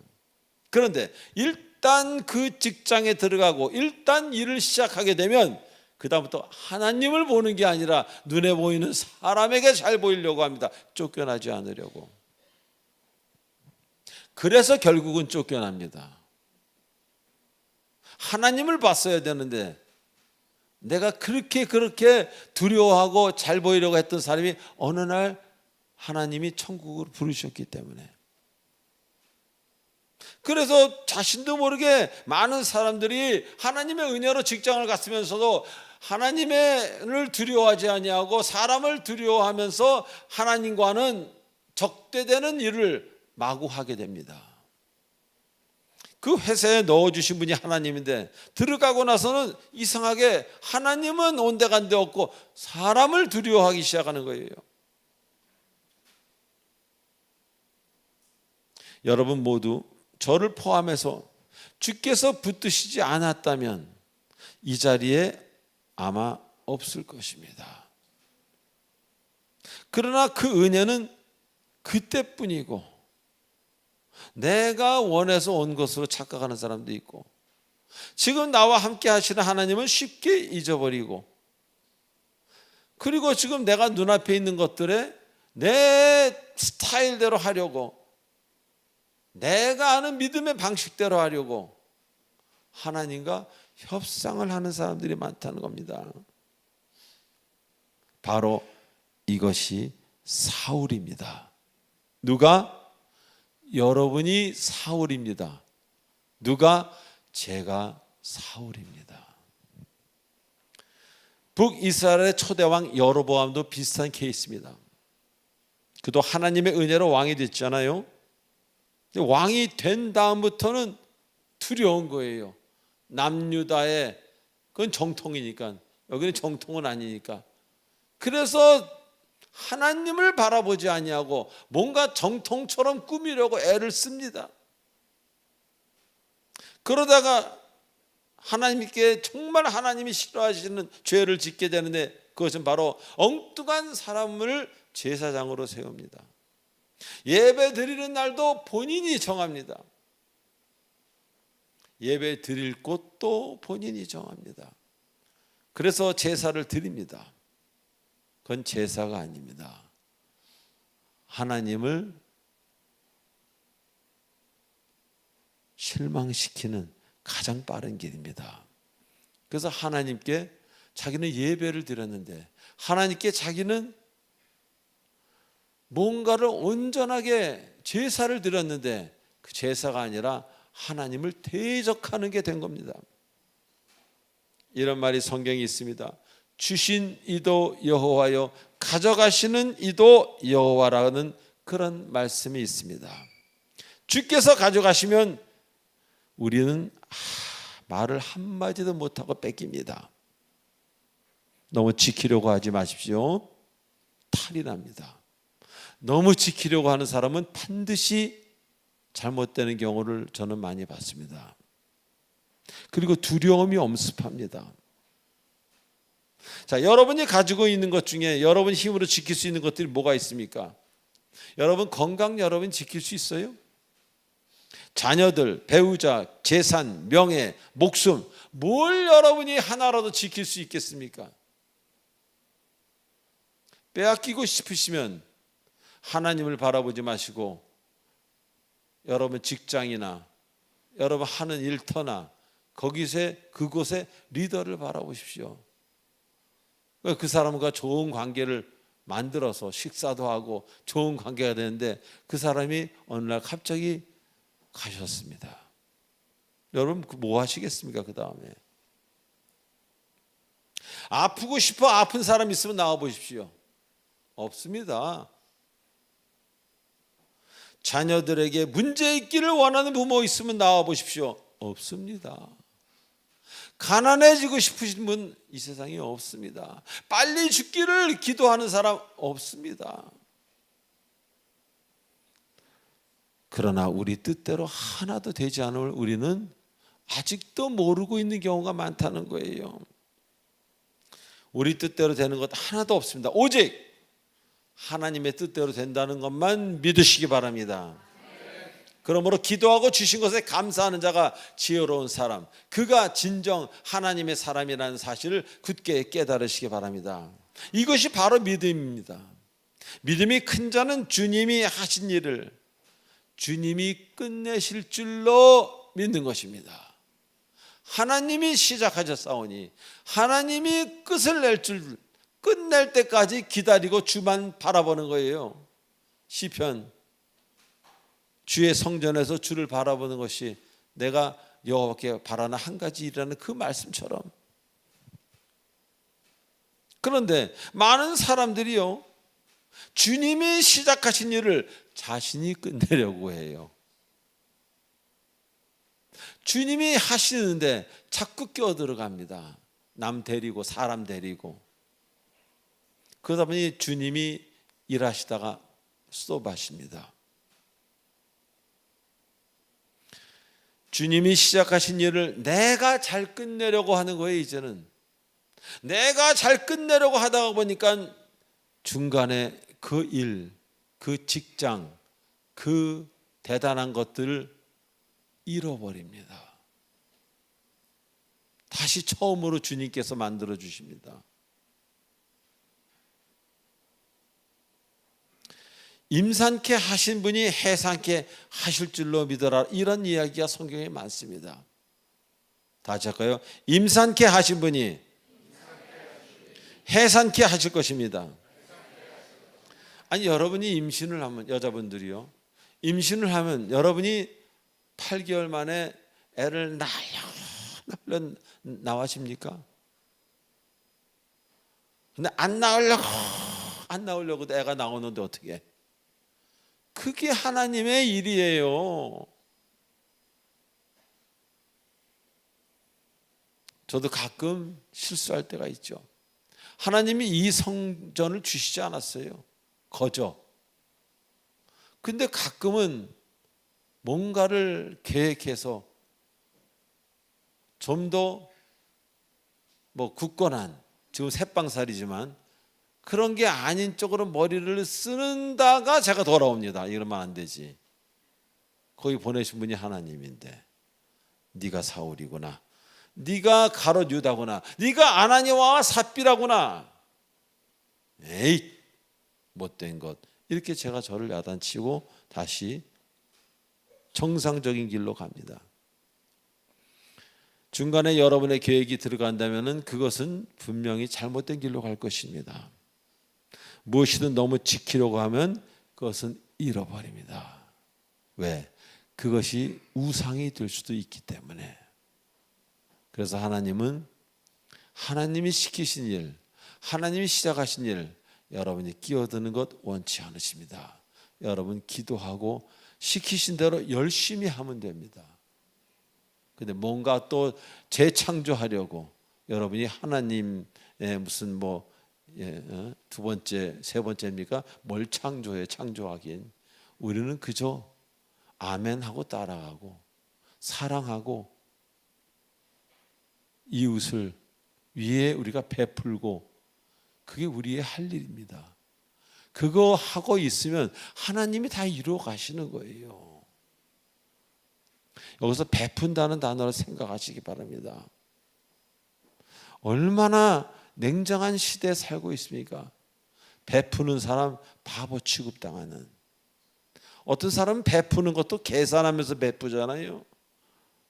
그런데 일단 그 직장에 들어가고 일단 일을 시작하게 되면 그다음부터 하나님을 보는 게 아니라 눈에 보이는 사람에게 잘 보이려고 합니다. 쫓겨나지 않으려고. 그래서 결국은 쫓겨납니다. 하나님을 봤어야 되는데 내가 그렇게 두려워하고 잘 보이려고 했던 사람이 어느 날 하나님이 천국으로 부르셨기 때문에, 그래서 자신도 모르게 많은 사람들이 하나님의 은혜로 직장을 갔으면서도 하나님을 두려워하지 아니하고 사람을 두려워하면서 하나님과는 적대되는 일을 마구 하게 됩니다. 그 회사에 넣어주신 분이 하나님인데 들어가고 나서는 이상하게 하나님은 온데간데 없고 사람을 두려워하기 시작하는 거예요. 여러분 모두 저를 포함해서 주께서 붙드시지 않았다면 이 자리에 아마 없을 것입니다. 그러나 그 은혜는 그때뿐이고 내가 원해서 온 것으로 착각하는 사람도 있고 지금 나와 함께 하시는 하나님은 쉽게 잊어버리고, 그리고 지금 내가 눈앞에 있는 것들에 내 스타일대로 하려고, 내가 아는 믿음의 방식대로 하려고 하나님과 협상을 하는 사람들이 많다는 겁니다. 바로 이것이 사울입니다. 누가? 여러분이 사울입니다. 누가? 제가 사울입니다. 북이스라엘의 초대왕 여로보암도 비슷한 케이스입니다. 그도 하나님의 은혜로 왕이 됐잖아요. 왕이 된 다음부터는 두려운 거예요. 남유다의 그건 정통이니까, 여기는 정통은 아니니까. 그래서 하나님을 바라보지 아니하고 뭔가 정통처럼 꾸미려고 애를 씁니다. 그러다가 하나님께 정말 하나님이 싫어하시는 죄를 짓게 되는데 그것은 바로 엉뚱한 사람을 제사장으로 세웁니다. 예배 드리는 날도 본인이 정합니다. 예배 드릴 곳도 본인이 정합니다. 그래서 제사를 드립니다. 그건 제사가 아닙니다. 하나님을 실망시키는 가장 빠른 길입니다. 그래서 하나님께 자기는 예배를 드렸는데, 하나님께 자기는 뭔가를 온전하게 제사를 드렸는데 그 제사가 아니라 하나님을 대적하는 게 된 겁니다. 이런 말이 성경에 있습니다. 주신 이도 여호와요, 가져가시는 이도 여호와라는 그런 말씀이 있습니다. 주께서 가져가시면 우리는 말을 한마디도 못하고 뺏깁니다. 너무 지키려고 하지 마십시오. 탈이 납니다. 너무 지키려고 하는 사람은 반드시 잘못되는 경우를 저는 많이 봤습니다. 그리고 두려움이 엄습합니다. 자, 여러분이 가지고 있는 것 중에 여러분 힘으로 지킬 수 있는 것들이 뭐가 있습니까? 여러분 건강 여러분 지킬 수 있어요? 자녀들, 배우자, 재산, 명예, 목숨, 뭘 여러분이 하나라도 지킬 수 있겠습니까? 빼앗기고 싶으시면 하나님을 바라보지 마시고 여러분 직장이나 여러분 하는 일터나 그곳에 리더를 바라보십시오. 그 사람과 좋은 관계를 만들어서 식사도 하고 좋은 관계가 되는데 그 사람이 어느 날 갑자기 가셨습니다. 여러분 뭐 하시겠습니까? 그 다음에 아프고 싶어 아픈 사람 있으면 나와 보십시오. 없습니다. 자녀들에게 문제 있기를 원하는 부모 있으면 나와 보십시오. 없습니다. 가난해지고 싶으신 분 이 세상에 없습니다. 빨리 죽기를 기도하는 사람 없습니다. 그러나 우리 뜻대로 하나도 되지 않을 우리는 아직도 모르고 있는 경우가 많다는 거예요. 우리 뜻대로 되는 것 하나도 없습니다. 오직 하나님의 뜻대로 된다는 것만 믿으시기 바랍니다. 그러므로 기도하고 주신 것에 감사하는 자가 지혜로운 사람, 그가 진정 하나님의 사람이라는 사실을 굳게 깨달으시기 바랍니다. 이것이 바로 믿음입니다. 믿음이 큰 자는 주님이 하신 일을 주님이 끝내실 줄로 믿는 것입니다. 하나님이 시작하셨사오니 하나님이 끝을 낼 줄, 끝낼 때까지 기다리고 주만 바라보는 거예요. 시편, 주의 성전에서 주를 바라보는 것이 내가 여호와께 바라는 한 가지 일이라는 그 말씀처럼. 그런데 많은 사람들이요, 주님이 시작하신 일을 자신이 끝내려고 해요. 주님이 하시는데 자꾸 끼어들어갑니다. 남 데리고, 사람 데리고. 그러다 보니 주님이 일하시다가 스톱하십니다. 주님이 시작하신 일을 내가 잘 끝내려고 하는 거예요. 이제는 내가 잘 끝내려고 하다가 보니까 중간에 그 일, 그 직장, 그 대단한 것들을 잃어버립니다. 다시 처음으로 주님께서 만들어 주십니다. 임산케 하신 분이 해산케 하실 줄로 믿어라, 이런 이야기가 성경에 많습니다. 다시 할까요? 임산케 하신 분이 해산케 하실 것입니다. 아니, 여러분이 임신을 하면, 여자분들이요, 임신을 하면 여러분이 8개월 만에 애를 낳으려 나와십니까? 근데 안 나오려고 애가 나오는데 어떻게 해? 그게 하나님의 일이에요. 저도 가끔 실수할 때가 있죠. 하나님이 이 성전을 주시지 않았어요. 거저. 근데 가끔은 뭔가를 계획해서 좀 더 굳건한, 지금 새빵살이지만 그런 게 아닌 쪽으로 머리를 쓰는다가 제가 돌아옵니다. 이러면 안 되지. 거기 보내신 분이 하나님인데, 네가 사울이구나, 네가 가롯 유다구나, 네가 아나니아와 삽비라구나, 에이 못된 것, 이렇게 제가 저를 야단치고 다시 정상적인 길로 갑니다. 중간에 여러분의 계획이 들어간다면 그것은 분명히 잘못된 길로 갈 것입니다. 무엇이든 너무 지키려고 하면 그것은 잃어버립니다. 왜? 그것이 우상이 될 수도 있기 때문에. 그래서 하나님은 하나님이 시키신 일, 하나님이 시작하신 일, 여러분이 끼어드는 것 원치 않으십니다. 여러분 기도하고 시키신 대로 열심히 하면 됩니다. 근데 뭔가 또 재창조하려고 여러분이 하나님의 무슨 두 번째, 세 번째입니까? 뭘 창조해? 창조하긴. 우리는 그저 아멘하고 따라가고 사랑하고 이웃을 위에 우리가 베풀고, 그게 우리의 할 일입니다. 그거 하고 있으면 하나님이 다 이루어 가시는 거예요. 여기서 베푼다는 단어를 생각하시기 바랍니다. 얼마나 냉정한 시대에 살고 있습니까? 베푸는 사람 바보 취급당하는. 어떤 사람은 베푸는 것도 계산하면서 베푸잖아요.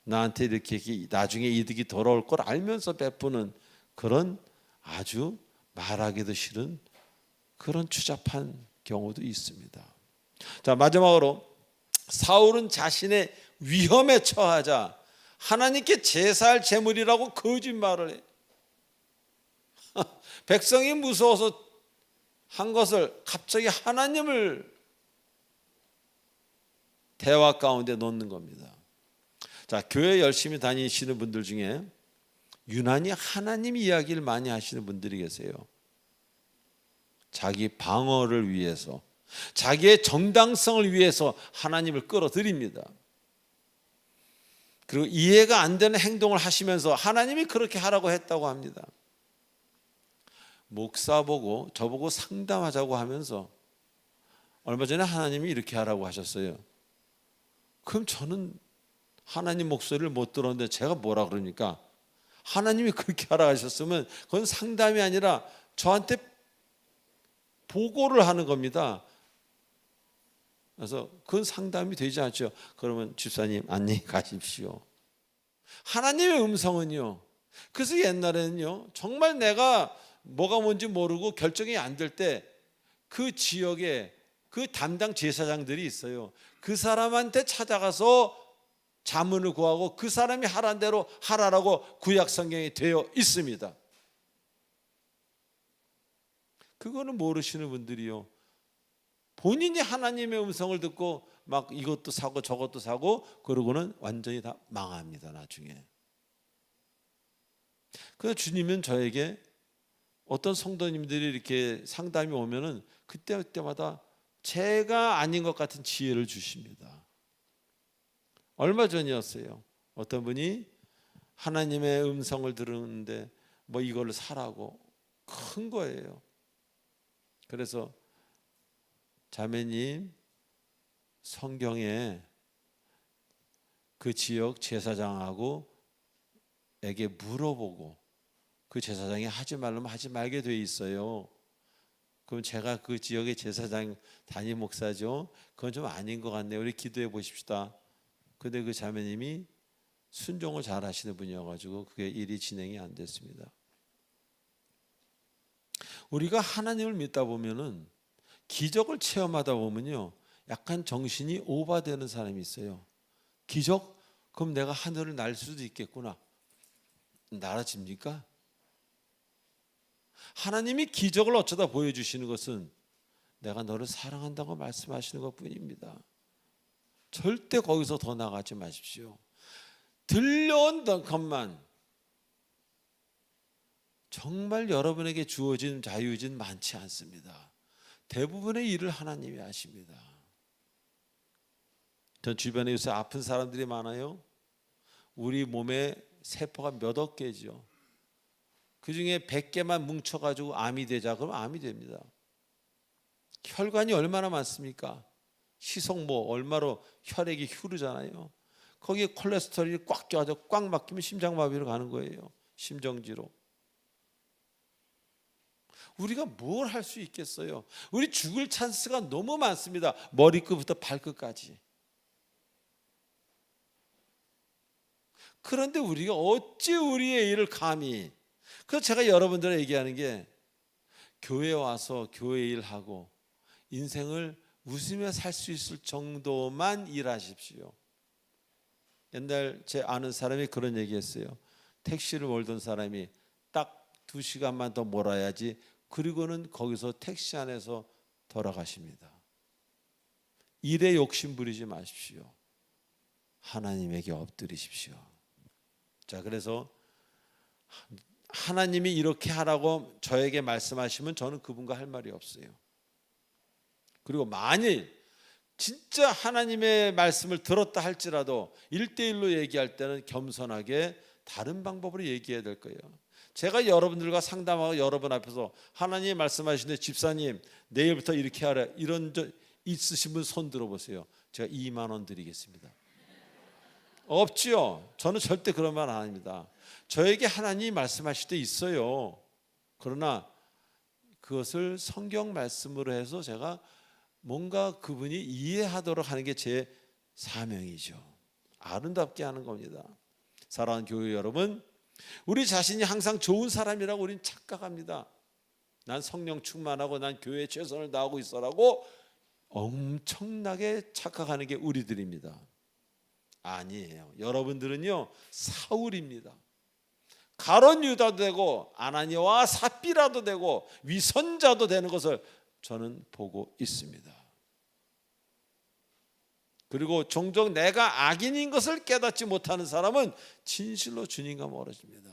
나한테 이렇게 나중에 이득이 돌아올 걸 알면서 베푸는 그런 아주 말하기도 싫은 그런 추잡한 경우도 있습니다. 자, 마지막으로 사울은 자신의 위험에 처하자 하나님께 제사할 제물이라고 거짓말을 해. 백성이 무서워서 한 것을 갑자기 하나님을 대화 가운데 놓는 겁니다. 자, 교회 열심히 다니시는 분들 중에 유난히 하나님 이야기를 많이 하시는 분들이 계세요. 자기 방어를 위해서, 자기의 정당성을 위해서 하나님을 끌어들입니다. 그리고 이해가 안 되는 행동을 하시면서 하나님이 그렇게 하라고 했다고 합니다. 목사 보고 저보고 상담하자고 하면서 얼마 전에 하나님이 이렇게 하라고 하셨어요. 그럼 저는 하나님 목소리를 못 들었는데 제가 뭐라 그러니까 하나님이 그렇게 하라 하셨으면 그건 상담이 아니라 저한테 보고를 하는 겁니다. 그래서 그건 상담이 되지 않죠. 그러면 집사님 안녕히 가십시오. 하나님의 음성은요. 그래서 옛날에는요. 정말 내가 뭐가 뭔지 모르고 결정이 안 될 때 그 지역에 그 담당 제사장들이 있어요. 그 사람한테 찾아가서 자문을 구하고 그 사람이 하라는 대로 하라라고 구약 성경에 되어 있습니다. 그거는 모르시는 분들이요. 본인이 하나님의 음성을 듣고 막 이것도 사고 저것도 사고 그러고는 완전히 다 망합니다. 나중에. 그래서 주님은 저에게 어떤 성도님들이 이렇게 상담이 오면은 그때마다 제가 아닌 것 같은 지혜를 주십니다. 얼마 전이었어요. 어떤 분이 하나님의 음성을 들었는데 뭐 이걸 사라고 큰 거예요. 그래서 자매님 성경에 그 지역 제사장하고 에게 물어보고 그 제사장이 하지 말라면 하지 말게 돼 있어요. 그럼 제가 그 지역의 제사장 담임 목사죠. 그건 좀 아닌 것 같네요. 우리 기도해 보십시다. 근데 그 자매님이 순종을 잘 하시는 분이어가지고 그게 일이 진행이 안 됐습니다. 우리가 하나님을 믿다 보면은 기적을 체험하다 보면요, 약간 정신이 오버되는 사람이 있어요. 기적? 그럼 내가 하늘을 날 수도 있겠구나. 날아집니까? 하나님이 기적을 어쩌다 보여주시는 것은 내가 너를 사랑한다고 말씀하시는 것뿐입니다. 절대 거기서 더 나가지 마십시오. 들려온 것만 정말 여러분에게 주어진 자유는 많지 않습니다. 대부분의 일을 하나님이 하십니다. 전 주변에 요새 아픈 사람들이 많아요. 우리 몸에 세포가 몇 억 개죠. 그 중에 100개만 뭉쳐가지고 암이 되자 그러면 암이 됩니다. 혈관이 얼마나 많습니까? 시속모 얼마로 혈액이 흐르잖아요. 거기에 콜레스테롤이 꽉 껴가지고 꽉 막히면 심장마비로 가는 거예요. 심정지로. 우리가 뭘 할 수 있겠어요? 우리 죽을 찬스가 너무 많습니다. 머리끝부터 발끝까지. 그런데 우리가 어찌 우리의 일을 감히. 그래서 제가 여러분들에게 얘기하는 게 교회 와서 교회 일하고 인생을 웃으며 살 수 있을 정도만 일하십시오. 옛날 제 아는 사람이 그런 얘기했어요. 택시를 몰던 사람이 딱 2시간만 더 몰아야지. 그리고는 거기서 택시 안에서 돌아가십니다. 일에 욕심 부리지 마십시오. 하나님에게 엎드리십시오. 자, 그래서 하나님이 이렇게 하라고 저에게 말씀하시면 저는 그분과 할 말이 없어요. 그리고 만일 진짜 하나님의 말씀을 들었다 할지라도 1대1로 얘기할 때는 겸손하게 다른 방법으로 얘기해야 될 거예요. 제가 여러분들과 상담하고 여러분 앞에서 하나님이 말씀하시는데 집사님 내일부터 이렇게 하라 이런 적 있으신 분 손 들어보세요. 제가 2만 원 드리겠습니다. 없지요. 저는 절대 그런 말 안 합니다. 저에게 하나님이 말씀하실 때 있어요. 그러나 그것을 성경 말씀으로 해서 제가 뭔가 그분이 이해하도록 하는 게 제 사명이죠. 아름답게 하는 겁니다. 사랑하는 교회 여러분, 우리 자신이 항상 좋은 사람이라고 우리는 착각합니다. 난 성령 충만하고 난 교회에 최선을 다하고 있어라고 엄청나게 착각하는 게 우리들입니다. 아니에요. 여러분들은요 사울입니다. 가룟 유다도 되고 아나니아와 삽비라도 되고 위선자도 되는 것을 저는 보고 있습니다. 그리고 종종 내가 악인인 것을 깨닫지 못하는 사람은 진실로 주님과 멀어집니다.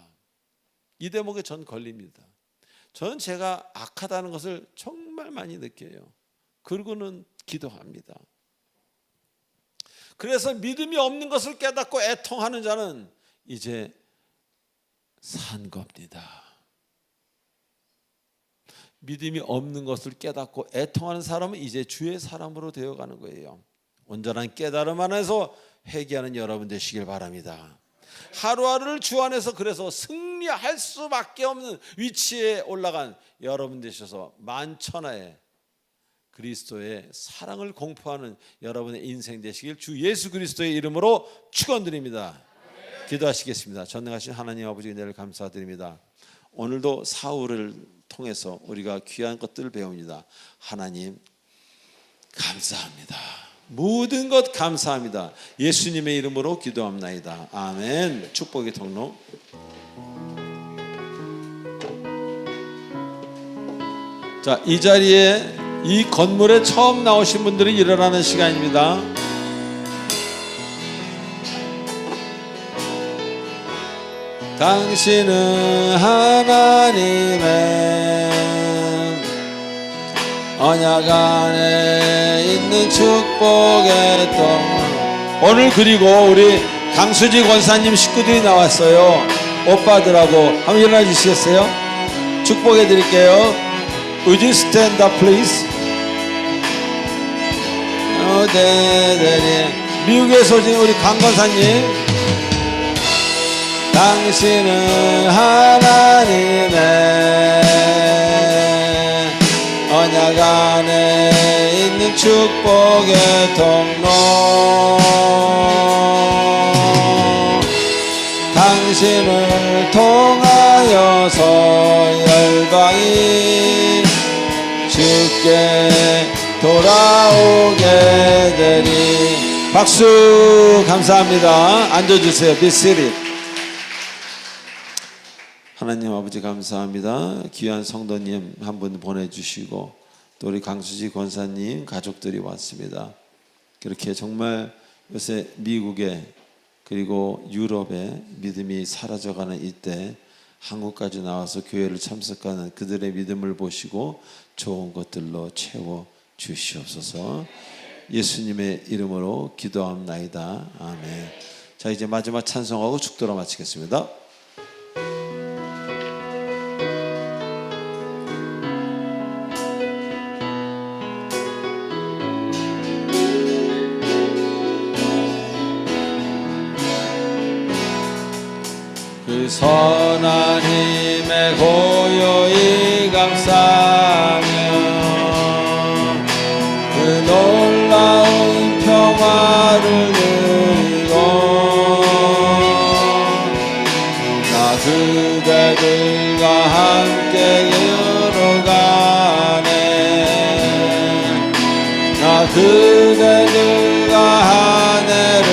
이 대목에 전 걸립니다. 저는 제가 악하다는 것을 정말 많이 느껴요. 그러고는 기도합니다. 그래서 믿음이 없는 것을 깨닫고 애통하는 자는 이제 산 겁니다. 믿음이 없는 것을 깨닫고 애통하는 사람은 이제 주의 사람으로 되어가는 거예요. 온전한 깨달음 안에서 회개하는 여러분 되시길 바랍니다. 하루하루를 주 안에서 그래서 승리할 수밖에 없는 위치에 올라간 여러분 되셔서 만천하에 그리스도의 사랑을 공포하는 여러분의 인생 되시길 주 예수 그리스도의 이름으로 축원드립니다. 기도하시겠습니다. 전능하신 하나님 아버지 은혜를 감사드립니다. 오늘도 사울을 통해서 우리가 귀한 것들을 배웁니다. 하나님 감사합니다. 모든 것 감사합니다. 예수님의 이름으로 기도합나이다. 아멘. 축복의 통로. 자, 이 자리에 이 건물에 처음 나오신 분들이 일어나는 시간입니다. 당신은 하나님의 언약 안에 있는 축복의 동. 오늘 그리고 우리 강수지 권사님 식구들이 나왔어요. 오빠들하고 한번 일어나 주시겠어요? 축복해 드릴게요. Would you stand up please? 네. 미국에서 오신 우리 강 권사님. 당신은 하나님의 언약 안에 있는 축복의 통로. 당신을 통하여서 열방이 주께 돌아오게 되니. 박수 감사합니다. 앉아주세요. Be seated. 하나님 아버지 감사합니다. 귀한 성도님 한 분 보내주시고 또 우리 강수지 권사님 가족들이 왔습니다. 그렇게 정말 요새 미국에 그리고 유럽에 믿음이 사라져가는 이때 한국까지 나와서 교회를 참석하는 그들의 믿음을 보시고 좋은 것들로 채워 주시옵소서. 예수님의 이름으로 기도합나이다. 아멘. 자, 이제 마지막 찬송하고 축도로 마치겠습니다. 그 선한 힘에 고요히 감싸며 그 놀라운 평화를 누리고 나 그대들과 함께 걸어가네. 나 그대들과 하늘을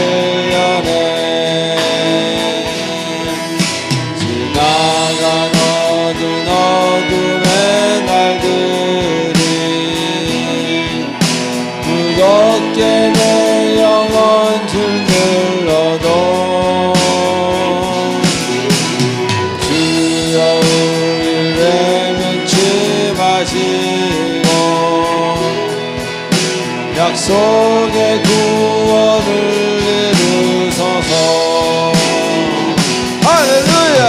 여네. 어둠의 날들이 무겁게 내 영혼 들들러도 주여 우리를 면치마시고 약속의 구원을 이루소서. 할렐루야.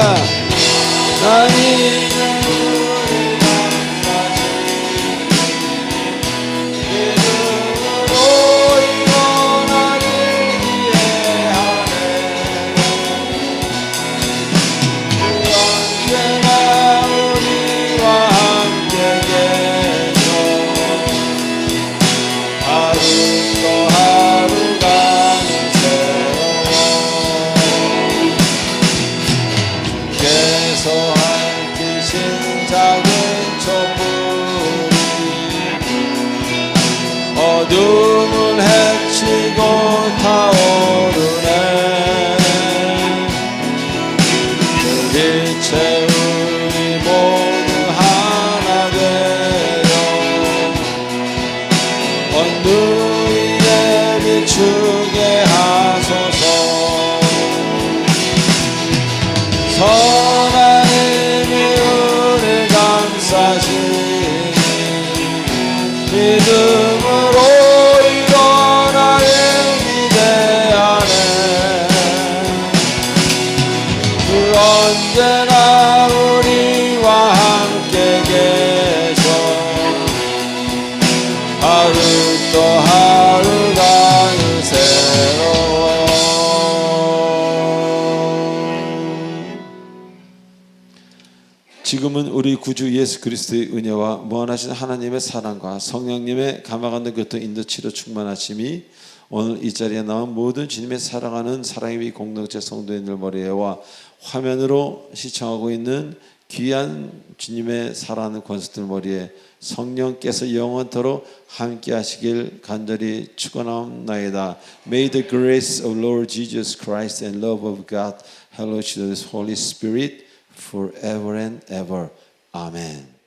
나는 이름으로 영원하길 기대하네. 언제나 우리와 함께 계셔. 하루도 지금은 우리 구주 예수 그리스도의 은혜와 무한하신 하나님의 사랑과 성령님의 감화받는 교통 인도치료 충만하심이 오늘 이 자리에 나온 모든 주님의 사랑하는 사랑의 공동체 성도인들 머리에와 화면으로 시청하고 있는 귀한 주님의 사랑하는 권속들 머리에 성령께서 영원토록 함께 하시길 간절히 축원하옵나이다. May the grace of Lord Jesus Christ and love of God, fellowship of the Holy Spirit forever and ever. Amen.